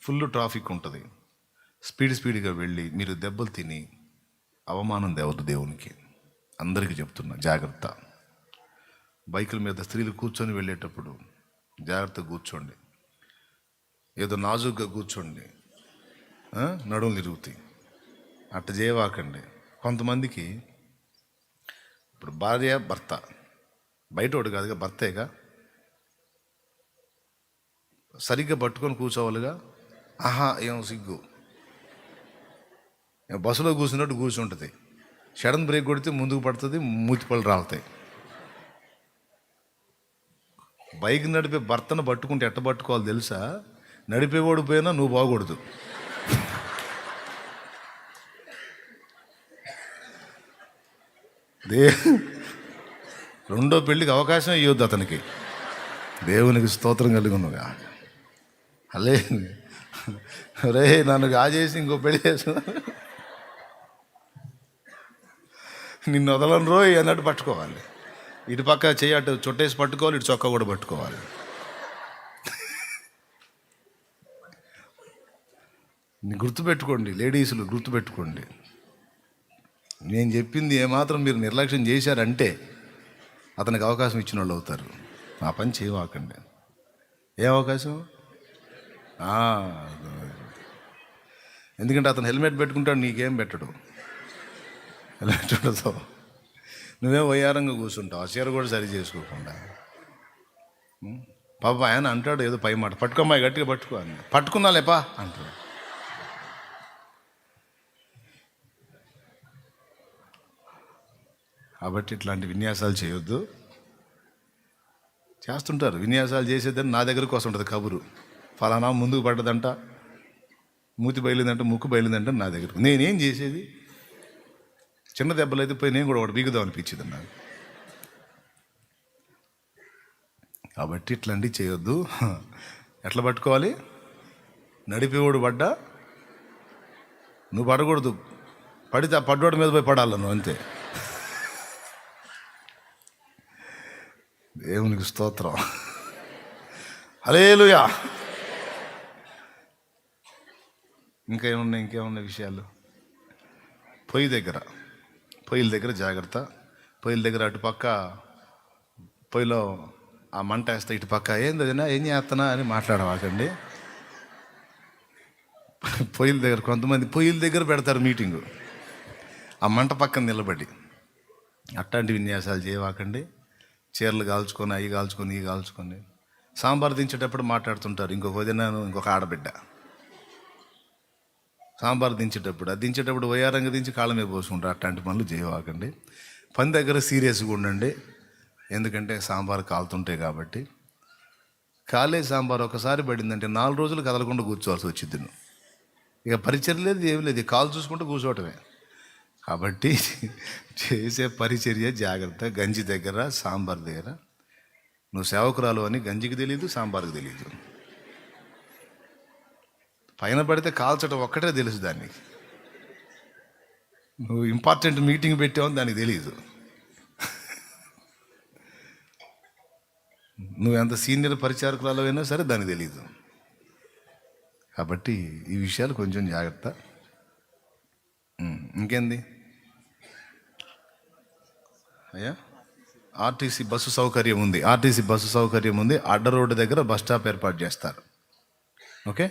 ఫుల్ ట్రాఫిక్ ఉంటుంది, స్పీడ్గా వెళ్ళి మీరు దెబ్బలు తిని అవమానం దేవదు దేవునికి. అందరికీ చెప్తున్నా, జాగ్రత్త. బైకుల మీద స్త్రీలు కూర్చొని వెళ్ళేటప్పుడు జాగ్రత్తగా కూర్చోండి. ఏదో నాజుగ్గా కూర్చోండి, నడుములు తిరుగుతాయి. అట్ట చేయవాకండి. కొంతమందికి ఇప్పుడు భార్య భర్త, బయటోడు కాదుగా, భర్తేగా, సరిగ్గా పట్టుకొని కూర్చోవాలిగా. ఏం సిగ్గు, బస్సులో కూర్చున్నట్టు కూర్చుంటుంది. సడన్ బ్రేక్ కొడితే ముందుకు పడుతుంది, మూతిపళ్ళు రాలుతాయి. బైక్ నడిపే భర్తను పట్టుకుంటే ఎట్ట పట్టుకోవాలి తెలుసా? నడిపేవాడు పోయినా నువ్వు బాగూడదు. రెండో పెళ్ళికి అవకాశం ఇవ్వద్దు అతనికి. దేవునికి స్తోత్రం కలుగునుగా. అలే రే, నన్ను కాజేసి ఇంకో పెళ్లి చేసు, నిన్ను వదలను రోయ్ అన్నట్టు పట్టుకోవాలి. ఇటు పక్క చేయి అటు చుట్టేసి పట్టుకోవాలి, ఇటు చొక్కా కూడా పట్టుకోవాలి. గుర్తుపెట్టుకోండి లేడీసులు, గుర్తుపెట్టుకోండి. నేను చెప్పింది ఏమాత్రం మీరు నిర్లక్ష్యం చేశారంటే అతనికి అవకాశం ఇచ్చిన వాళ్ళు అవుతారు. ఆ పని చేయవాకండి. ఏ అవకాశం? ఎందుకంటే అతను హెల్మెట్ పెట్టుకుంటాడు, నీకేం పెట్టడు. హెల్మెట్ ఉండదు, నువ్వే వయ్యారంగా కూర్చుంటావు, ఆ చీర కూడా సరి చేసుకోకుండా. పాప ఆయన అంటాడు ఏదో పై మాట, పట్టుకోమ్మాయి గట్టిగా పట్టుకో అని. పట్టుకున్నా లేపా అంటాడు. కాబట్టి ఇట్లాంటి విన్యాసాలు చేయొద్దు. చేస్తుంటారు విన్యాసాలు చేసేదని, నా దగ్గరకు వస్తుంటుంది కబురు, ఫలానా ముందుకు పడ్డదంట, మూతి బయలుదంట, ముక్కు బయలుదంట నా దగ్గరకు. నేనేం చేసేది? చిన్న దెబ్బలు అయితే పోయి నేను కూడా ఒకటి బీగుదాం అనిపించింది నాకు. కాబట్టి ఇట్లాంటివి చేయొద్దు. ఎట్లా పట్టుకోవాలి? నడిపేవాడు పడ్డా నువ్వు పడకూడదు, పడితే ఆ పడ్డోడి మీద పోయి పడాలి నువ్వు, అంతే. దేవునికి స్తోత్రం, హల్లెలూయా. ఇంకేమున్నాయి విషయాలు? పొయ్యిల దగ్గర జాగ్రత్త. పొయ్యిల దగ్గర అటుపక్క పొయ్యిలో ఆ మంట వేస్తే ఇటుపక్క ఏం చేస్తున్నా అని మాట్లాడవాకండి. పొయ్యిల దగ్గర కొంతమంది పొయ్యిల దగ్గర పెడతారు మీటింగు, ఆ మంట పక్కన నిలబడి. అట్లాంటి విన్యాసాలు చేయవాకండి. చీరలు కాల్చుకొని, అవి కాల్చుకొని, ఇవి కాల్చుకొని, సాంబార్ దించేటప్పుడు మాట్లాడుతుంటారు. ఇంకొక వదినాను, ఇంకొక ఆడబిడ్డ సాంబార్ దించేటప్పుడు వయ్యారంగా దించి కాళ్ళ మీద పోసుకుంటారు. అట్లాంటి పనులు చేయవాకండి. పని దగ్గర సీరియస్గా ఉండండి. ఎందుకంటే సాంబార్ కాలుతుంటాయి కాబట్టి. కాలే సాంబార్ ఒకసారి పడిందంటే 4 రోజులు కదలకుండా కూర్చోవాల్సి వచ్చింది. ఇక పరిచర్య లేదు, ఏమి లేదు, కాలు చూసుకుంటూ కూర్చోవటమే. కాబట్టి చేసే పరిచర్య జాగ్రత్త. గంజి దగ్గర, సాంబార్ దగ్గర నువ్వు సేవకురాలు అని గంజికి తెలీదు, సాంబార్కి తెలీదు. పైన పడితే కాల్చడం ఒక్కటే తెలుసు దానికి. నువ్వు ఇంపార్టెంట్ మీటింగ్ పెట్టావని దానికి తెలీదు. నువ్వెంత సీనియర్ పరిచారకురాలు అయినా సరే దానికి తెలీదు. కాబట్టి ఈ విషయాలు కొంచెం జాగ్రత్త. ఇంకేంది అయ్యా? ఆర్టీసీ బస్సు సౌకర్యం ఉంది. అడ్డ రోడ్డు దగ్గర బస్ స్టాప్ ఏర్పాటు చేస్తారు. ఓకే,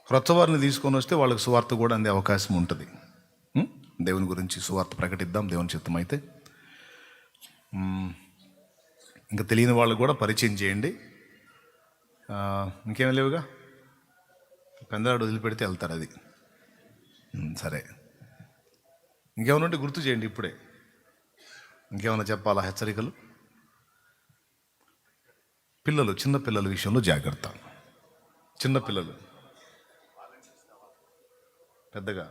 క్రొత్త వారిని తీసుకొని వస్తే వాళ్ళకి సువార్త కూడా అందే అవకాశం ఉంటుంది. దేవుని గురించి సువార్త ప్రకటిద్దాం దేవుని చిత్తం అయితే. ఇంకా తెలియని వాళ్ళకు కూడా పరిచయం చేయండి. ఇంకేం లేవుగా, పెందలాడు వదిలిపెడితే వెళ్తారు అది. సరే, ఇంకేమైనా ఉంటే గుర్తు చేయండి ఇప్పుడే. ఇంకేమైనా చెప్పాలా హెచ్చరికలు? పిల్లలు, చిన్న పిల్లల విషయంలో జాగ్రత్త. చిన్నపిల్లలు పెద్దగా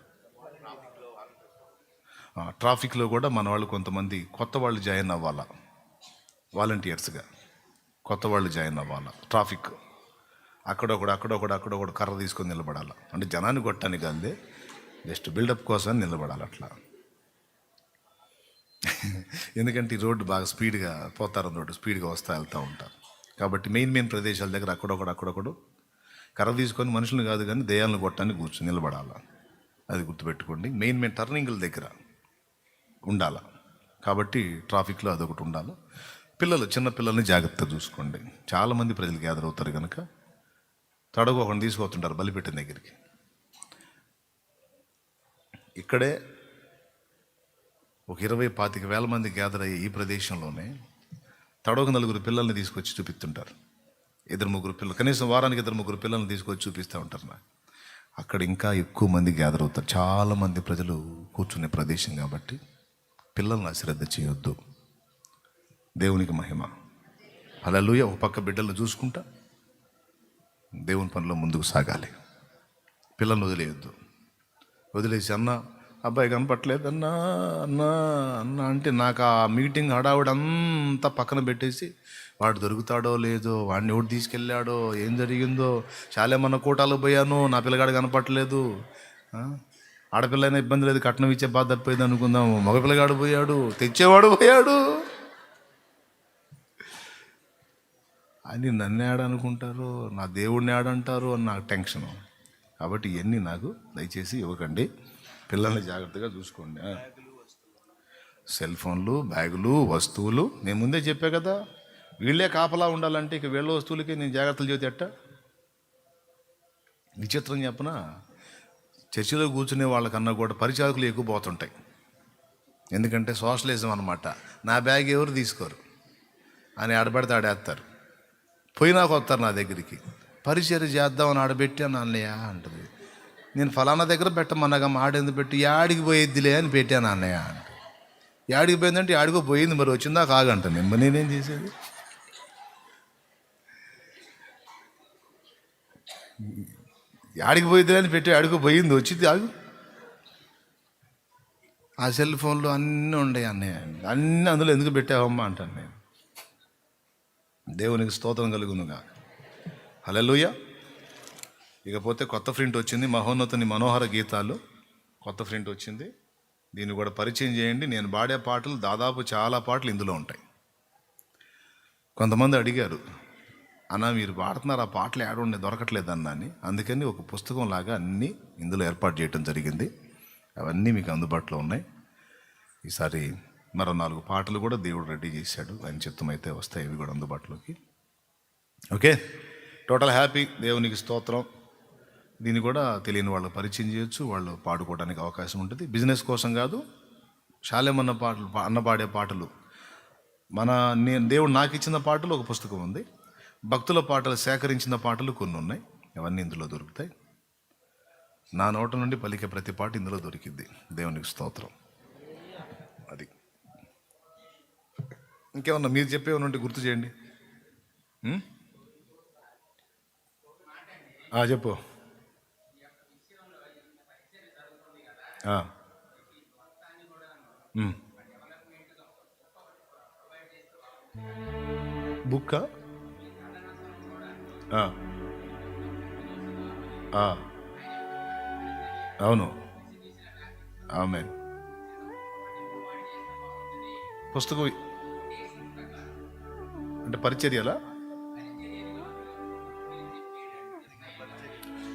ట్రాఫిక్లో కూడా మన వాళ్ళు కొంతమంది కొత్త వాళ్ళు జాయిన్ అవ్వాలా, వాలంటీర్స్గా కొత్త వాళ్ళు జాయిన్ అవ్వాలా. ట్రాఫిక్ అక్కడొకడు కర్ర తీసుకొని నిలబడాలి. అంటే జనాన్ని కొట్టడానికి కాదే, జస్ట్ బిల్డప్ కోసం నిలబడాలి అట్లా. ఎందుకంటే ఈ రోడ్డు బాగా స్పీడ్గా స్పీడ్గా వెళ్తూ ఉంటారు. కాబట్టి మెయిన్ ప్రదేశాల దగ్గర అక్కడొకడు కర్ర తీసుకొని మనుషులను కాదు కానీ దెయ్యాలను కొట్టడానికి కూర్చొని నిలబడాలి. అది గుర్తుపెట్టుకోండి. మెయిన్ టర్నింగ్ల దగ్గర ఉండాలి. కాబట్టి ట్రాఫిక్లో అదొకటి ఉండాలి. పిల్లలు, చిన్న పిల్లల్ని జాగ్రత్తగా చూసుకోండి. చాలామంది ప్రజలు గ్యాదర్ అవుతారు కనుక ఒకరిని తీసుకుపోతుంటారు బలిపెట్టిన దగ్గరికి. ఇక్కడే ఒక 20-25 మంది గ్యాదర్ అయ్యే ఈ ప్రదేశంలోనే నలుగురు పిల్లల్ని తీసుకొచ్చి చూపిస్తుంటారు. 2-3 పిల్లలు, కనీసం వారానికి 2-3 పిల్లల్ని తీసుకొచ్చి చూపిస్తూ ఉంటారు నాకు. అక్కడ ఇంకా ఎక్కువ మంది గ్యాదర్ అవుతారు. చాలామంది ప్రజలు కూర్చునే ప్రదేశం కాబట్టి పిల్లల్ని అశ్రద్ధ చేయొద్దు. దేవునికి మహిమ. హల్లెలూయా. ఒక పక్క బిడ్డలను చూసుకుంటా దేవుని పనిలో ముందుకు సాగాలి. పిల్లల్ని వదిలేసి అబ్బాయి కనపట్లేదన్నా అన్నా అంటే నాకు ఆ మీటింగ్ హడావుడంతా పక్కన పెట్టేసి వాడు దొరుకుతాడో లేదో, వాడిని ఎవడు తీసుకెళ్ళాడో, ఏం జరిగిందో, చాలామన్నా కోటాలు పోయాను, నా పిల్లగాడు కనపట్లేదు. ఆడపిల్ల అయినా ఇబ్బంది లేదు, కట్నం ఇచ్చే బాధ తప్పిపోయింది అనుకుందాం. మగ పిల్లగాడు పోయాడు, తెచ్చేవాడు పోయాడు అని నన్ను ఆడనుకుంటారు, నా దేవుడిని ఆడంటారు అని నాకు టెన్షను. కాబట్టి ఇవన్నీ నాకు దయచేసి ఇవ్వకండి. పిల్లల్ని జాగ్రత్తగా చూసుకోండి. సెల్ ఫోన్లు, బ్యాగులు, వస్తువులు నేను ముందే చెప్పా కదా. వీళ్ళే కాపలా ఉండాలంటే ఇక వీళ్ళ వస్తువులకి నేను జాగ్రత్తలు చేతి ఎట్ట. విచిత్రం చెప్పనా, చర్చిలో కూర్చునే వాళ్ళకన్నా కూడా పరిచారకులు ఎక్కువ పోతుంటాయి. ఎందుకంటే సోషలిజం అనమాట. నా బ్యాగ్ ఎవరు తీసుకోరు అని ఆడబడితే ఆడేస్తారు. పోయినాక వస్తారు నా దగ్గరికి, పరిచర్య చేద్దామని ఆడబెట్టాను అన్నయ్య అంటుంది. నేను ఫలానా దగ్గర పెట్టమన్నాగా ఆడెందుకు పెట్టి, యాడికి పోయేద్దిలే అని పెట్టాను అన్నయ్య అంటే. యాడికి పోయిందంటే యాడికో పోయింది, మరి వచ్చిందా కాగంట. నేనేం చేసేది? యాడికి పోయిద్దిలే అని పెట్టి యాడికో పోయింది, వచ్చింది ఆగు. ఆ సెల్ ఫోన్లో అన్నీ ఉండేవి అన్నయ్య, అన్నీ అందులో ఎందుకు పెట్టావమ్మా అంటాను నేను. దేవునికి స్తోత్రం కలుగునుగా. హల్లెలూయా. ఇకపోతే కొత్త ప్రింట్ వచ్చింది, మహోన్నతుని మనోహర గీతాలు కొత్త ప్రింట్ వచ్చింది. దీన్ని కూడా పరిచయం చేయండి. నేను పాడే పాటలు దాదాపు చాలా పాటలు ఇందులో ఉంటాయి. కొంతమంది అడిగారు, అన్న మీరు పాడుతున్నారు, ఆ పాటలు ఏడుండే దొరకట్లేదన్నా అని. అందుకని ఒక పుస్తకం లాగా అన్నీ ఇందులో ఏర్పాటు చేయడం జరిగింది. అవన్నీ మీకు అందుబాటులో ఉన్నాయి. ఈసారి మరో 4 పాటలు కూడా దేవుడు రెడీ చేశాడు. ఆయన చిత్తం అయితే వస్తాయి, ఇవి కూడా అందుబాటులోకి. Okay, total happy. దేవునికి స్తోత్రం. దీన్ని కూడా తెలియని వాళ్ళు పరిచయం చేయొచ్చు, వాళ్ళు పాడుకోవడానికి అవకాశం ఉంటుంది. బిజినెస్ కోసం కాదు, శాలేమన్న పాటలు, అన్న పాడే పాటలు, నేను దేవుడు నాకు ఇచ్చిన పాటలు ఒక పుస్తకం ఉంది. భక్తుల పాటలు సేకరించిన పాటలు కొన్ని ఉన్నాయి. అవన్నీ ఇందులో దొరుకుతాయి. నా నోట నుండి పలికే ప్రతి పాట ఇందులో దొరికింది. దేవునికి స్తోత్రం. అది ఇంకేమన్నా మీరు చెప్పేమన్నా ఉంటే గుర్తు చేయండి. చెప్పు. బుక్కా? అవును, ఆమేన్. పుస్తకం అంటే పరిచర్యలా?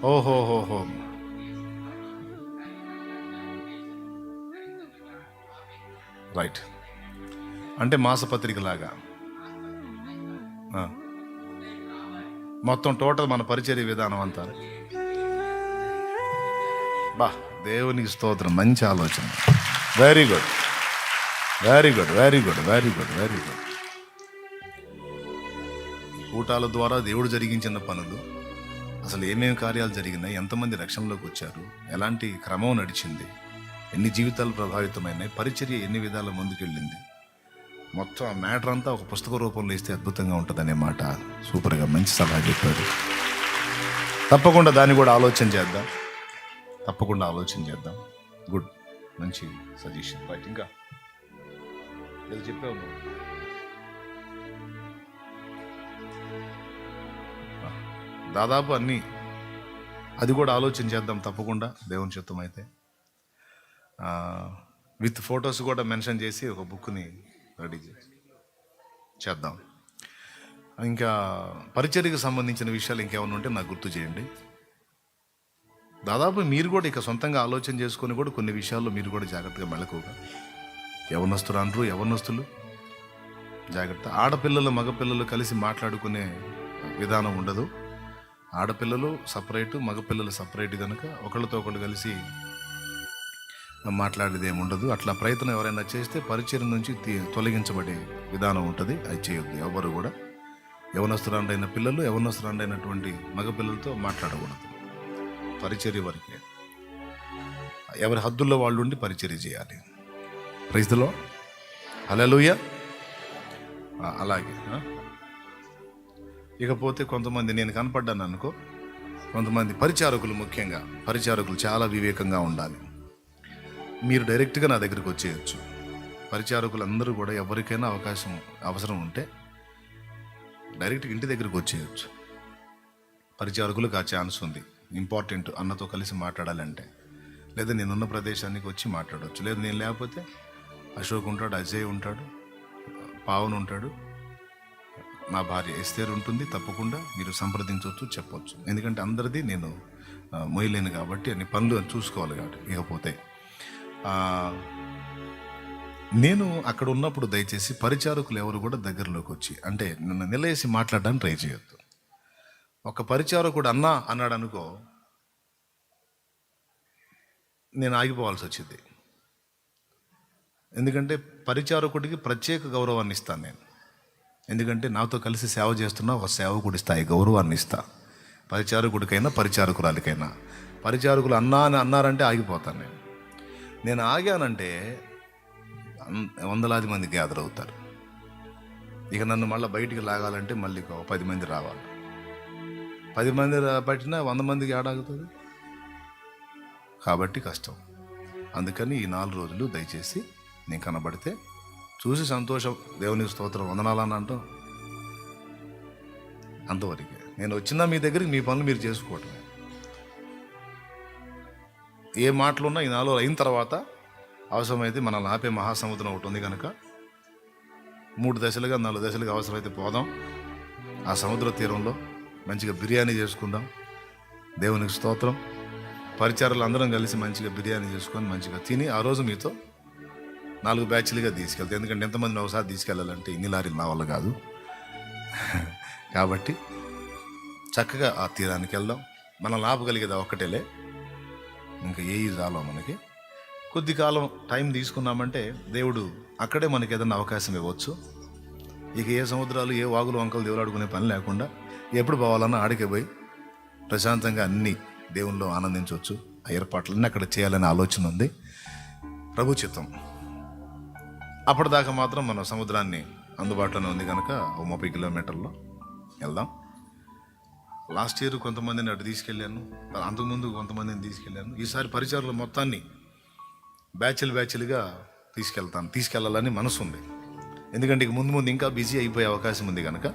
ఓహోహోహో, రైట్. అంటే మాసపత్రిక లాగా మొత్తం టోటల్ మన పరిచర్య విధానం అంతా. బా, దేవునికి స్తోత్రం. మంచి ఆలోచన. Very good, very good, very good, very good, very good. కూటాల ద్వారా దేవుడు జరిగించిన పనులు, అసలు ఏమేమి కార్యాలు జరిగినాయి, ఎంతమంది రక్షణలోకి వచ్చారు, ఎలాంటి క్రమం నడిచింది, ఎన్ని జీవితాలు ప్రభావితమైనాయి, పరిచర్య ఎన్ని విధాల ముందుకెళ్ళింది, మొత్తం ఆ మ్యాటర్ అంతా ఒక పుస్తక రూపంలో ఇస్తే అద్భుతంగా ఉంటుందనే మాట సూపర్గా మంచి సలహా చెప్పారు. తప్పకుండా దాన్ని కూడా ఆలోచన చేద్దాం, తప్పకుండా ఆలోచన చేద్దాం. గుడ్, మంచి సజెషన్. రైట్, ఇంకా ఏదో చెప్పావు నువ్వు. దాదాపు అన్నీ అది కూడా ఆలోచన చేద్దాం తప్పకుండా, దేవుని చిత్తం అయితే. విత్ ఫొటోస్ కూడా మెన్షన్ చేసి ఒక బుక్ని రెడీ చేద్దాం. ఇంకా పరిచర్యకు సంబంధించిన విషయాలు ఇంకేమైనా ఉంటే నాకు గుర్తు చేయండి. దాదాపు మీరు కూడా ఇక సొంతంగా ఆలోచన చేసుకొని కూడా కొన్ని విషయాల్లో మీరు కూడా జాగ్రత్తగా మెళకుగా, యవనస్తులు అంటారు, యవనస్తులు జాగ్రత్త. ఆడపిల్లలు మగపిల్లలు కలిసి మాట్లాడుకునే విధానం ఉండదు. ఆడపిల్లలు సపరేటు, మగపిల్లలు సపరేట్ కనుక ఒకళ్ళతో ఒకళ్ళు కలిసి మాట్లాడేది ఏమి ఉండదు. అట్లా ప్రయత్నం ఎవరైనా చేస్తే పరిచయం నుంచి తొలగించబడే విధానం ఉంటుంది. అది చేయొద్దు ఎవరు కూడా. యవనస్తురాండైన పిల్లలు యవనస్తురాండైనటువంటి మగపిల్లలతో మాట్లాడకూడదు. పరిచర్య వరకే, ఎవరి హద్దుల్లో వాళ్ళు ఉండి పరిచర్య చేయాలి. ప్రైజ్ ది లార్డ్, హల్లెలూయా. అలాగే ఇకపోతే కొంతమంది, నేను కనపడ్డాను అనుకో, కొంతమంది పరిచారకులు, ముఖ్యంగా పరిచారకులు చాలా వివేకంగా ఉండాలి. మీరు డైరెక్ట్గా నా దగ్గరికి వచ్చేయచ్చు. పరిచారకులు అందరూ కూడా ఎవరికైనా అవసరం ఉంటే డైరెక్ట్గా ఇంటి దగ్గరికి వచ్చేయచ్చు. పరిచారకులకు ఆ ఛాన్స్ ఉంది. ఇంపార్టెంట్ అన్నతో కలిసి మాట్లాడాలంటే, లేదా నేనున్న ప్రదేశానికి వచ్చి మాట్లాడవచ్చు. లేదా నేను లేకపోతే అశోక్ ఉంటాడు, అజయ్ ఉంటాడు, పావన్ ఉంటాడు, నా భార్య ఎస్తేర్ ఉంటుంది. తప్పకుండా మీరు సంప్రదించవచ్చు, చెప్పవచ్చు. ఎందుకంటే అందరిది నేను మొయ్యలేను కాబట్టి, అన్ని పనులు చూసుకోవాలి కాబట్టి. ఇకపోతే నేను అక్కడ ఉన్నప్పుడు దయచేసి పరిచారకులు ఎవరు కూడా దగ్గరలోకి వచ్చి, అంటే నన్ను నిలయేసి మాట్లాడడానికి ట్రై చేయొద్దు. ఒక పరిచారకుడు అన్నా అన్నాడు అనుకో, నేను ఆగిపోవాల్సి వచ్చింది. ఎందుకంటే పరిచారకుడికి ప్రత్యేక గౌరవాన్ని ఇస్తాను నేను. ఎందుకంటే నాతో కలిసి సేవ చేస్తున్న ఒక సేవకుడి స్థాయి గౌరవాన్ని ఇస్తా. పరిచారకుడికైనా పరిచారకురాలికైనా. పరిచారకులు అన్నా అని అన్నారంటే ఆగిపోతాను నేను. నేను ఆగానంటే వందలాది మంది గ్యాదర్ అవుతారు. ఇక నన్ను మళ్ళీ బయటికి లాగాలంటే మళ్ళీ 10 మంది రావాలి. 10 మంది పట్టినా 100 మందికి ఏడాగుతుంది కాబట్టి కష్టం. అందుకని ఈ 4 రోజులు దయచేసి నేను కనబడితే చూసి సంతోషం, దేవునికి స్తోత్రం, వందనాలని అంటాం, అంతవరకే. నేను వచ్చినా మీ దగ్గరికి మీ పనులు మీరు చేసుకోవటం. ఏ మాటలున్నా ఈ 4 రోజులు అయిన తర్వాత అవసరమైతే మనల్ని ఆపే మహాసముద్రం ఒకటి ఉంది కనుక 3 దశలుగా 4 దశలుగా అవసరమైతే పోదాం. ఆ సముద్ర తీరంలో మంచిగా బిర్యానీ చేసుకుందాం. దేవునికి స్తోత్రం. పరిచారాలు అందరం కలిసి మంచిగా బిర్యానీ చేసుకొని మంచిగా తిని ఆ రోజు మీతో 4 బ్యాచ్లుగా తీసుకెళ్తాం. ఎందుకంటే ఎంతమందిని ఒకసారి తీసుకెళ్ళాలంటే ఇన్ని లారీలు నా వల్ల కాదు. కాబట్టి చక్కగా ఆ తీరానికి వెళ్దాం. మనం ఆపగలిగేది ఒక్కటేలే, ఇంకా ఏ రాలో మనకి. కొద్ది కాలం టైం తీసుకున్నామంటే దేవుడు అక్కడే మనకి ఏదైనా అవకాశం ఇవ్వచ్చు. ఇక ఏ సముద్రాలు ఏ వాగులు వంకలు దేవులాడుకునే పని లేకుండా ఎప్పుడు పోవాలన్నా ఆడికే పోయి ప్రశాంతంగా అన్ని దేవుల్లో ఆనందించవచ్చు. ఆ ఏర్పాట్లన్నీ అక్కడ చేయాలనే ఆలోచన ఉంది. ప్రభు చిత్తం. అప్పటిదాకా మాత్రం మనం సముద్రాన్ని అందుబాటులోనే ఉంది కనుక 30 కిలోమీటర్లో వెళ్దాం. లాస్ట్ ఇయర్ కొంతమందిని అటు తీసుకెళ్ళాను, అంతకుముందు కొంతమందిని తీసుకెళ్ళాను. ఈసారి పరిచయాలు మొత్తాన్ని బ్యాచ్లుగా తీసుకెళ్ళాలని మనసు ఉంది. ఎందుకంటే ఇక ముందు ఇంకా బిజీ అయిపోయే అవకాశం ఉంది కనుక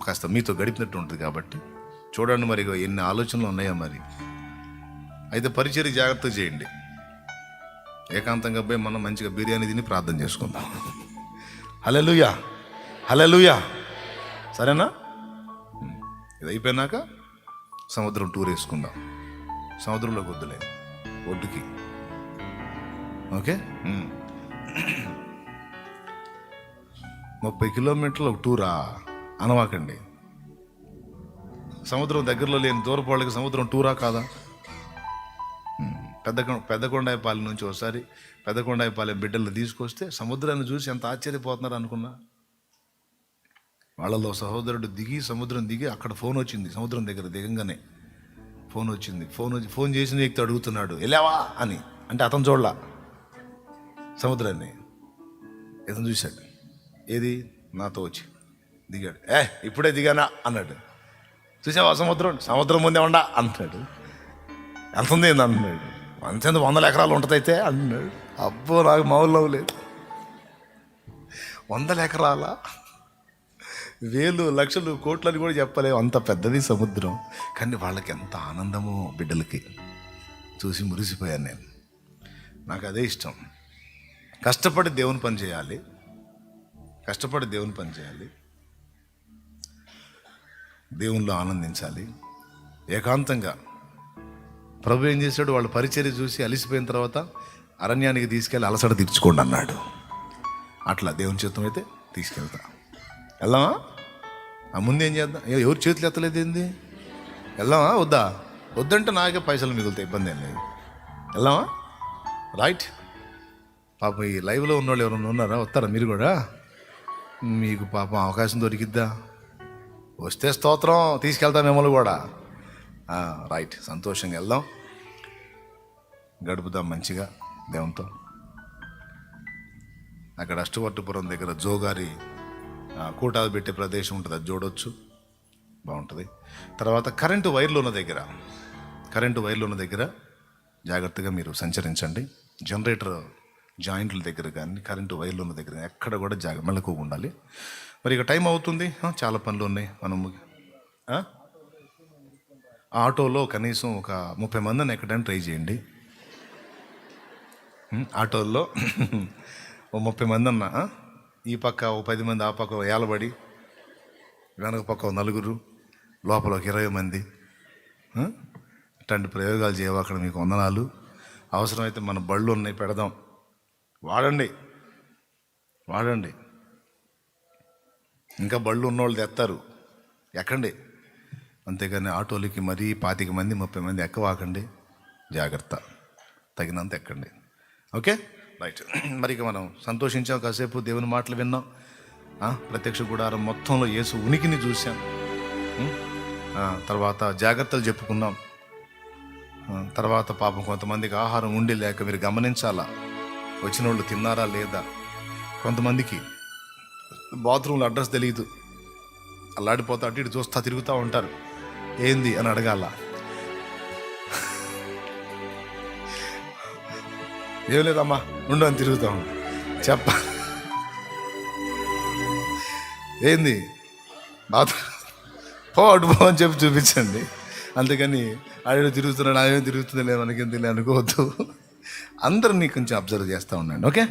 కాస్త మీతో గడిపినట్టు ఉంటుంది. కాబట్టి చూడండి మరి ఎన్ని ఆలోచనలు ఉన్నాయో మరి. అయితే పరిచర్య జాగ్రత్తగా చేయండి. ఏకాంతంగా పోయి మనం మంచిగా బిర్యానీ తిని ప్రార్థన చేసుకుందాం. హల్లెలూయా, హల్లెలూయా. సరేనా? ఇది అయిపోయినాక సముద్రం టూర్ వేసుకుందాం. సముద్రంలోకి వద్దులే, ఒడ్డుకి. ఓకే. 30 కిలోమీటర్లు ఒక టూరా అనవాకండి. సముద్రం దగ్గరలో లేని దూరపు వాళ్ళకి సముద్రం టూరా కాదా? పెద్దకొండాయిపాలెం నుంచి ఒకసారి పెద్దకొండాయిపాలెం బిడ్డలు తీసుకొస్తే సముద్రాన్ని చూసి ఎంత ఆశ్చర్యపోతున్నారు అనుకున్నా. వాళ్ళలో సహోదరుడు సముద్రం దిగి అక్కడ ఫోన్ వచ్చింది. సముద్రం దగ్గర దిగంగానే ఫోన్ వచ్చింది. ఫోన్ చేసిన వ్యక్తి అడుగుతున్నాడు, వెళ్ళావా అని. అంటే అతను చూడలా సముద్రాన్ని, ఇతను చూశాడు. ఏది? నాతో వచ్చి దిగాడు. ఇప్పుడే దిగానా అన్నాడు. చూసావా సముద్రం ముందే ఉండా అంటున్నాడు. ఎంత ఉంది అంటున్నాడు. అంతేందు 100 ఎకరాలు ఉంటుంది అయితే అంటున్నాడు. అబ్బో, నాకు మామూలు లేదు. 100 ఎకరాల, వేలు లక్షలు కోట్లని కూడా చెప్పలేవు, అంత పెద్దది సముద్రం. కానీ వాళ్ళకి ఎంత ఆనందమో బిడ్డలకి. చూసి మురిసిపోయాను నేను. నాకు అదే ఇష్టం. కష్టపడి దేవుని పని చేయాలి, దేవునిలో ఆనందించాలి ఏకాంతంగా. ప్రభు ఏం చేశాడు? వాళ్ళ పరిచర్య చూసి అలిసిపోయిన తర్వాత అరణ్యానికి తీసుకెళ్ళి అలసట తీర్చుకోండి అన్నాడు. అట్లా దేవుని చిత్తం అయితే తీసుకెళ్తా. వెళ్దామా? ఆ ముందేం చేద్దాం? ఎవరు చేతులు ఎత్తలేదు ఏంది? వెళ్దామా వద్దా? వద్దంటే నాకే పైసలు మిగులుతాయి, ఇబ్బంది ఏం లేదు. వెళ్దామా? రైట్. పాపం ఈ లైవ్లో ఉన్నవాళ్ళు ఎవరైనా ఉన్నారా? వస్తారా మీరు కూడా? మీకు పాపం అవకాశం దొరికిద్దా? వస్తే స్తోత్రం, తీసుకెళ్తాం మిమ్మల్ని కూడా. రైట్, సంతోషంగా వెళ్దాం, గడుపుదాం మంచిగా దేవునితో. అక్కడ అష్టవర్టుపురం దగ్గర జోగారి కూటాలు పెట్టే ప్రదేశం ఉంటుంది, అది చూడవచ్చు, బాగుంటుంది. తర్వాత కరెంటు వైర్లు ఉన్న దగ్గర జాగ్రత్తగా మీరు సంచరించండి. జనరేటర్ జాయింట్ల దగ్గర కానీ కరెంటు వైర్లు ఉన్న దగ్గర ఎక్కడ కూడా మెళకువగా ఉండాలి. మరి ఇక టైం అవుతుంది, చాలా పనులు ఉన్నాయి. మనము ఆటోలో కనీసం ఒక 30 మందిని ఎక్కడానికి ట్రై చేయండి. ఆటోల్లో ఓ 30 మంది అన్నా, ఈ పక్క ఓ 10 మంది, ఆ పక్క ఏలబడి, వెనక పక్క 4, లోపల ఒక 20 మంది. ఇట్లాంటి ప్రయోగాలు చేయవు అక్కడ. మీకు వందనాలు. అవసరమైతే మన బళ్ళు ఉన్నాయి, పెడదాం, వాడండి. ఇంకా బళ్ళు ఉన్నవాళ్ళు తెస్తారు, ఎక్కండి. అంతేగాని ఆటోలకి మరీ 25 మంది 30 మంది ఎక్కవాకండి. జాగ్రత్త, తగినంత ఎక్కండి. Okay, right. మరి ఇక మనం సంతోషించాం, కాసేపు దేవుని మాటలు విన్నాం. ప్రత్యక్ష గుడారం మొత్తంలో యేసు ఉనికిని చూసాం. తర్వాత జాగ్రత్తలు చెప్పుకున్నాం. తర్వాత పాపం కొంతమందికి ఆహారం ఉండి లేక మీరు గమనించాలా, వచ్చిన వాళ్ళు తిన్నారా లేదా. కొంతమందికి బాత్రూంలో అడ్రస్ తెలియదు, అల్లాడిపోతా అటు ఇటు చూస్తా తిరుగుతూ ఉంటారు. ఏంది అని అడగాల. ఏం లేదమ్మా ఉండు అని తిరుగుతాం. ఏంది బాత్రూమ్ అటు పో అని చెప్పి చూపించండి. అంతేకాని ఆడ తిరుగుతున్నాడు, ఆమె తిరుగుతుంది లేదు, మనకేం తెలియదు అనుకోవద్దు. అందరినీ కొంచెం అబ్జర్వ్ చేస్తూ ఉండండి. Okay,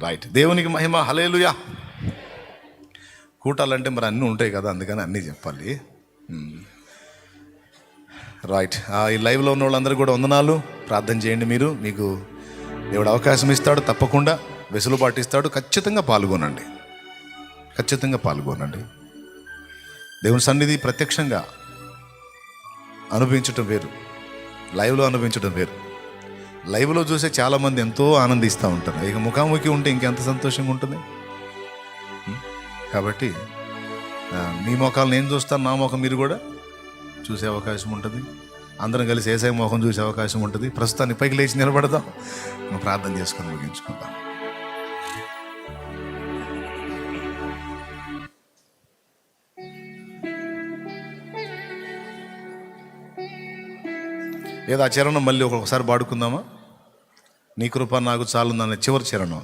right. దేవునికి మహిమ, హల్లెలూయా. కూటాలంటే మరి అన్నీ ఉంటాయి కదా, అందుకని అన్నీ చెప్పాలి. రైట్. ఈ లైవ్లో ఉన్న వాళ్ళందరూ కూడా వందనాలు. ప్రార్థన చేయండి. మీకు దేవుడు అవకాశం ఇస్తాడు, తప్పకుండా వెసులుబాటు ఇస్తాడు. ఖచ్చితంగా పాల్గొనండి. దేవుని సన్నిధి ప్రత్యక్షంగా అనుభవించటం వేరు, లైవ్లో అనుభవించడం వేరు. లైవ్లో చూసే చాలామంది ఎంతో ఆనందిస్తూ ఉంటారు. ఇక ముఖాముఖి ఉంటే ఇంకెంత సంతోషంగా ఉంటుంది. కాబట్టి మీ ముఖాలు నేను చూస్తాను, నా ముఖం మీరు కూడా చూసే అవకాశం ఉంటుంది. అందరం కలిసి యేసయ్య ముఖం చూసే అవకాశం ఉంటుంది. ప్రస్తుతానికి పైకి లేచి నిలబడదాం, ప్రార్థన చేసుకొని ముగించుకుందాం. ఏదో ఆ చరణం మళ్ళీ ఒకసారి పాడుకుందామా? నీ కృప నాకు చాలుందనే చివరి చరణం.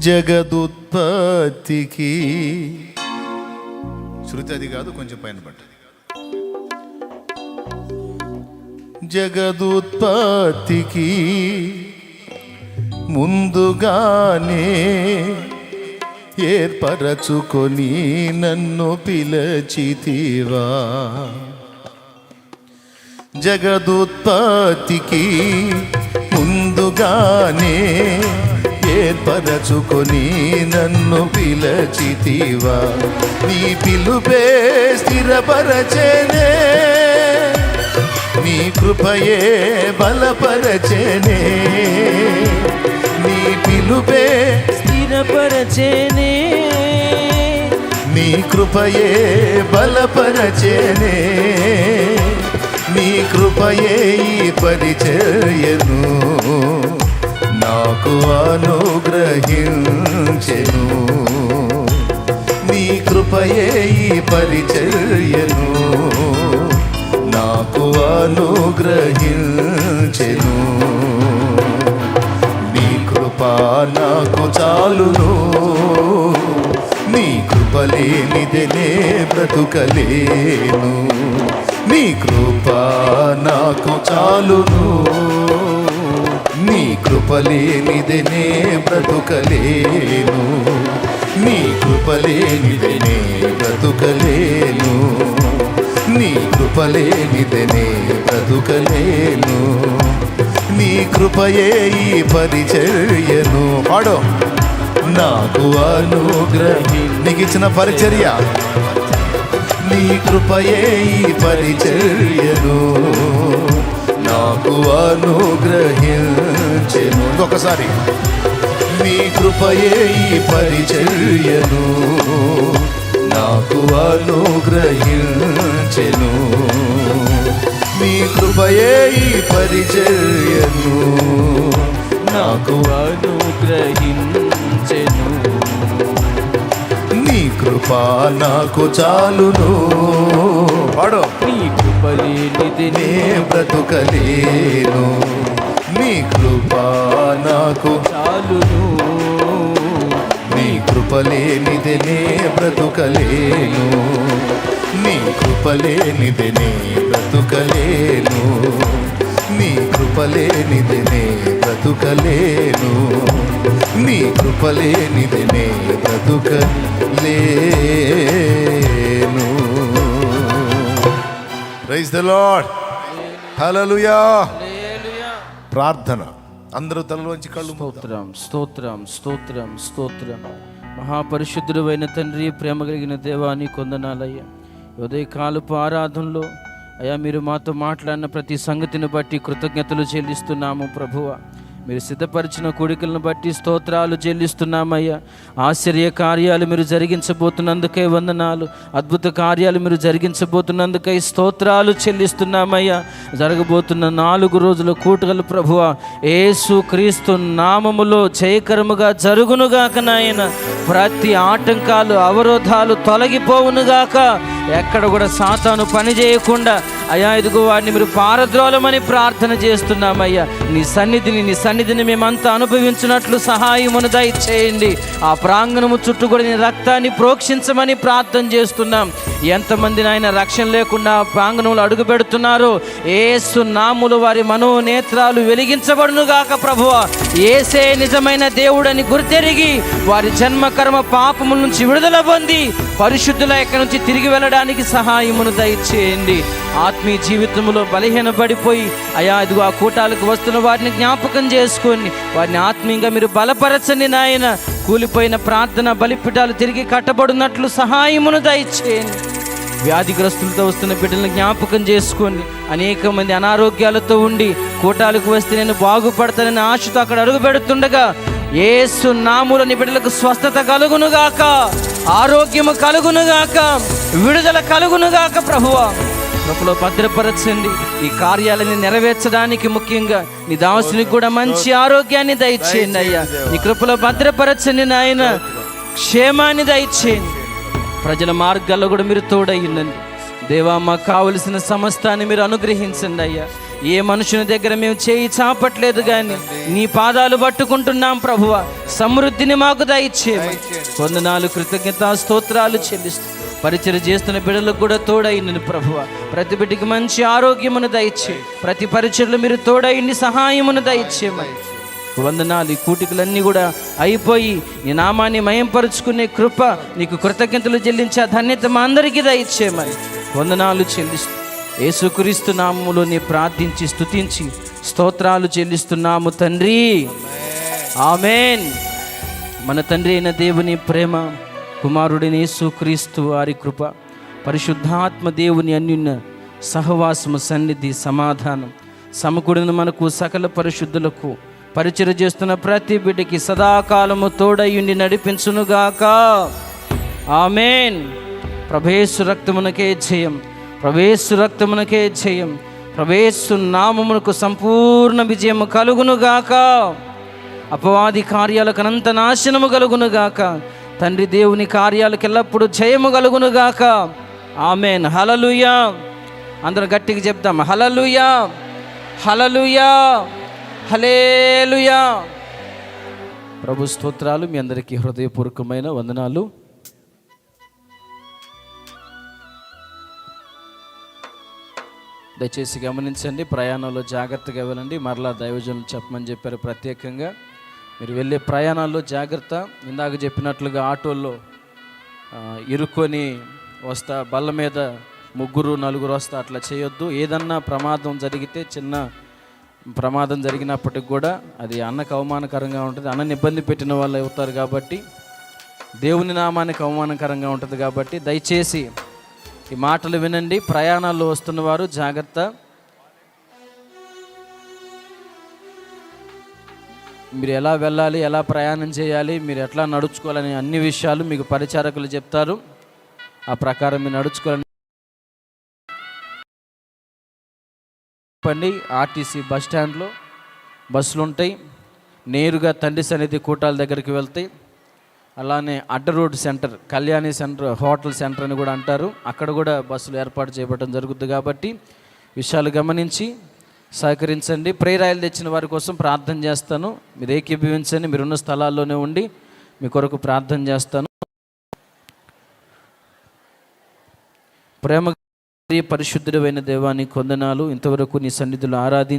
జగదుత్పత్తికి, శృతి అది కాదు, కొంచెం పైన పట్టు. జగదుత్పత్తికి ముందుగానే ఏర్పరచుకొని నన్ను పిలచితివా. జగదుత్పత్తికి ముందుగానే ఏర్పరచుకొని నన్ను పిలచితివా. నీ పిలుపే స్థిరపరచెనే, నీ కృపయే బలపరచెనే, నీ పిలుపే స్థిరపరచెనే, నీ కృపయే బలపరచెనే, నీ కృపయే ఈ పరిచర్యను నాకు అనుగ్రహించెను, నీ కృపయే ఈ పరిచర్యను నాకు అనుగ్రహించెను, నీ కృప నాకు చాలును, నీ కృప లేనిదే బ్రతుకలేను, నీ కృప నాకు చాలును, నీ కృప లేనిదే బ్రతుకలేను, నీ కృప లేనిదే బ్రతుకలేను, నీ కృప లేనిదే బ్రతుకలేను, నీ కృపయే ఈ పరిచర్యను పాడో నాకు నీకు ఇచ్చిన పరిచర్య, నీ కృపయే ఈ పరిచర్యను నాకు అనుగ్రహించెను. ఇంకొకసారి, నీ కృపయే ఈ పరిచర్యను నాకు అనుగ్రహించెను, నీ కృపయే ఈ పరిచర్యను నాకు అనుగ్రహించెను, నీ కృప నాకు చాలును పాడో, నీ కృప లేనిదే బ్రతుకలేను, నీ కృప నాకు చాలును, నీ కృప లేనిదే బ్రతుకలేను, నీ కృప లేనిదే బ్రతుకలేను, నీ కృప లేనిదే బ్రతుకలేను, నీ కృప లేనిదే బ్రతుకలేను. ప్రైజ్ ద లార్డ్, హల్లెలూయా. ప్రార్థన అందరూ తలలోంచి కళ్ళు స్తోత్రం స్తోత్రం స్తోత్రం స్తోత్రం. మహాపరిశుద్ధుడు అయిన తండ్రి, ప్రేమ కలిగిన దేవాని కొందనాలయ్యా. ఉదయకాలపు ఆరాధనలో అయ్యా మీరు మాతో మాట్లాడిన ప్రతి సంగతిని బట్టి కృతజ్ఞతలు చెల్లిస్తున్నాము ప్రభువా. మీరు సిద్ధపరిచిన కోడికలను బట్టి స్తోత్రాలు చెల్లిస్తున్నామయ్యా. ఆశ్చర్య కార్యాలు మీరు జరిగించబోతున్నందుకై వందనాలు, అద్భుత కార్యాలు మీరు జరిగించబోతున్నందుకై స్తోత్రాలు చెల్లిస్తున్నామయ్యా. జరగబోతున్న 4 రోజుల కూటలు ప్రభువా యేసు క్రీస్తు నామములో జయకరముగా జరుగునుగాక నాయన. ప్రతి ఆటంకాలు అవరోధాలు తొలగిపోవునుగాక. ఎక్కడ కూడా సాతాను పని చేయకుండా అయ్యా ఇదిగో వాడిని మీరు పారద్రోలమని ప్రార్థన చేస్తున్నామయ్యా. నీ సన్నిధిని మేమంతా అనుభవించినట్లు సహాయమును దయచేయండి. ఆ ప్రాంగణము చుట్టూ కూడా నీ రక్తాన్ని ప్రోక్షించమని ప్రార్థన చేస్తున్నాం. ఎంతమంది నాయన రక్షణ లేకుండా ప్రాంగణంలో అడుగు పెడుతున్నారో యేసు నామములో వారి మనోనేత్రాలు వెలిగించబడునుగాక ప్రభువా. యేసే నిజమైన దేవుడని గుర్తెరిగి వారి జన్మకర్మ పాపముల నుంచి విడుదల పొంది పరిశుద్ధుల ఎక్కడి నుంచి తిరిగి వెళ్ళడానికి సహాయమును దయచేయండి. ఆత్మీయ జీవితంలో బలహీనపడిపోయి అయా ఇదిగో ఆ కూటాలకు వస్తున్న వారిని జ్ఞాపకం చేసుకొని వారిని ఆత్మీయంగా మీరు బలపరచండి నాయన. కూలిపోయిన ప్రార్థన బలిపీఠాలు తిరిగి కట్టబడినట్లు సహాయమును దయచేయండి. వ్యాధిగ్రస్తులతో వస్తున్న బిడ్డలను జ్ఞాపకం చేసుకోండి. అనేక మంది అనారోగ్యాలతో ఉండి కూటాలకు వస్తే నేను బాగుపడతానని ఆశతో అక్కడ అడుగు పెడుతుండగా యేసు నామములో నీ బిడ్డలకు స్వస్థత కలుగునుగాక, ఆరోగ్యము కలుగునుగాక, విడుదల కలుగునుగాక ప్రభువా. కృపలో భద్రపరచండి. ఈ కార్యాలని నెరవేర్చడానికి ముఖ్యంగా నీ దాసునికి కూడా మంచి ఆరోగ్యాన్ని దయచేయండి అయ్యా. నీ కృపలో భద్రపరచండి నాయన, క్షేమాన్ని దయచేయండి. ప్రజల మార్గాల్లో కూడా మీరు తోడయ్యండి దేవా. మాకు కావలసిన సమస్తాన్ని మీరు అనుగ్రహించండి అయ్యా. ఏ మనుషుని దగ్గర మేము చేయి చాపట్లేదు కానీ నీ పాదాలు పట్టుకుంటున్నాం ప్రభువా. సమృద్ధిని మాకు దయచేయండి. వందనాలు, కృతజ్ఞత స్తోత్రాలు చెల్లిస్తూ పరిచయం చేస్తున్న బిడ్డలకు కూడా తోడైంది ప్రభువా. ప్రతి బిడ్డకి మంచి ఆరోగ్యమును దయచే, ప్రతి పరిచయలు మీరు తోడైండి సహాయమును దయచేయమని వందనాలు. ఈ కూటికలన్నీ కూడా అయిపోయి నీ నామాన్ని మయంపరుచుకునే కృప, నీకు కృతజ్ఞతలు చెల్లించే ధన్యత మా అందరికీ దయచేయమని వందనాలు చెల్లిస్తూ యేసుక్రీస్తు నామములో నీ ప్రార్థించి స్తుతించి స్తోత్రాలు చెల్లిస్తున్నాము తండ్రి, ఆమేన్. మన తండ్రి అయిన దేవుని ప్రేమ, కుమారుడైన యేసుక్రీస్తు వారి కృప, పరిశుద్ధాత్మ దేవుని అన్యున్న సహవాసము, సన్నిధి, సమాధానం సమకూడిన మనకు సకల పరిశుద్ధులకు పరిచయం చేస్తున్న ప్రతి బిడ్డకి సదాకాలము తోడయుండి నడిపించునుగాక. ఆమేన్. ప్రభేసు రక్తమునకే జయం, ప్రభేసు రక్తమునకే జయం, ప్రభేసు నామమునకు సంపూర్ణ విజయము కలుగునుగాక. అపవాది కార్యాలకు అనంత నాశనము కలుగునుగాక. తండ్రి దేవుని కార్యాలకు ఎల్లప్పుడూ జయము కలుగునుగాక. ఆమేన్. హల్లెలూయా. అందరం గట్టిగా చెప్దాం, హల్లెలూయా, హల్లెలూయా, హల్లెలూయా. ప్రభు స్తోత్రాలు. మీ అందరికీ హృదయపూర్వకమైన వందనాలు. దయచేసి గమనించండి, ప్రయాణంలో జాగ్రత్తగా వెళ్ళండి. మరలా దైవజనులు చెప్పమని చెప్పారు ప్రత్యేకంగా. మీరు వెళ్ళే ప్రయాణాల్లో జాగ్రత్త. ఇందాక చెప్పినట్లుగా ఆటోల్లో ఇరుక్కొని వస్తా, బల్ల మీద 3-4 వస్తా, అట్లా చేయొద్దు. ఏదన్నా ప్రమాదం జరిగితే, చిన్న ప్రమాదం జరిగినప్పటికి కూడా అది అన్నకు అవమానకరంగా ఉంటుంది. అన్నని ఇబ్బంది పెట్టిన వాళ్ళు అవుతారు కాబట్టి, దేవుని నామానికి అవమానకరంగా ఉంటుంది కాబట్టి దయచేసి ఈ మాటలు వినండి. ప్రయాణాల్లో వస్తున్నవారు జాగ్రత్త. మీరు ఎలా వెళ్ళాలి, ఎలా ప్రయాణం చేయాలి, మీరు ఎట్లా నడుచుకోవాలని అన్ని విషయాలు మీకు పరిచారకులు చెప్తారు. ఆ ప్రకారం మీరు నడుచుకోవాలని చెప్పండి. ఆర్టీసీ బస్ స్టాండ్లో బస్సులు ఉంటాయి, నేరుగా తండ్రి సన్నిధి కూటాల దగ్గరికి వెళ్తాయి. అలానే అడ్డ road centre, Kalyani centre, hotel centre అని కూడా అంటారు, అక్కడ కూడా బస్సులు ఏర్పాటు చేయబడటం జరుగుతుంది. కాబట్టి విషయాలు గమనించి సహకరించండి. ప్రేరాయలు తెచ్చిన వారి కోసం ప్రార్థన చేస్తాను. మీరు ఏకీభవించండి. మీరున్న స్థలాల్లోనే ఉండి మీ కొరకు ప్రార్థన చేస్తాను. ప్రేమ పరిశుద్ధుడైన దేవానికి వందనాలు. ఇంతవరకు నీ సన్నిధిలో ఆరాధి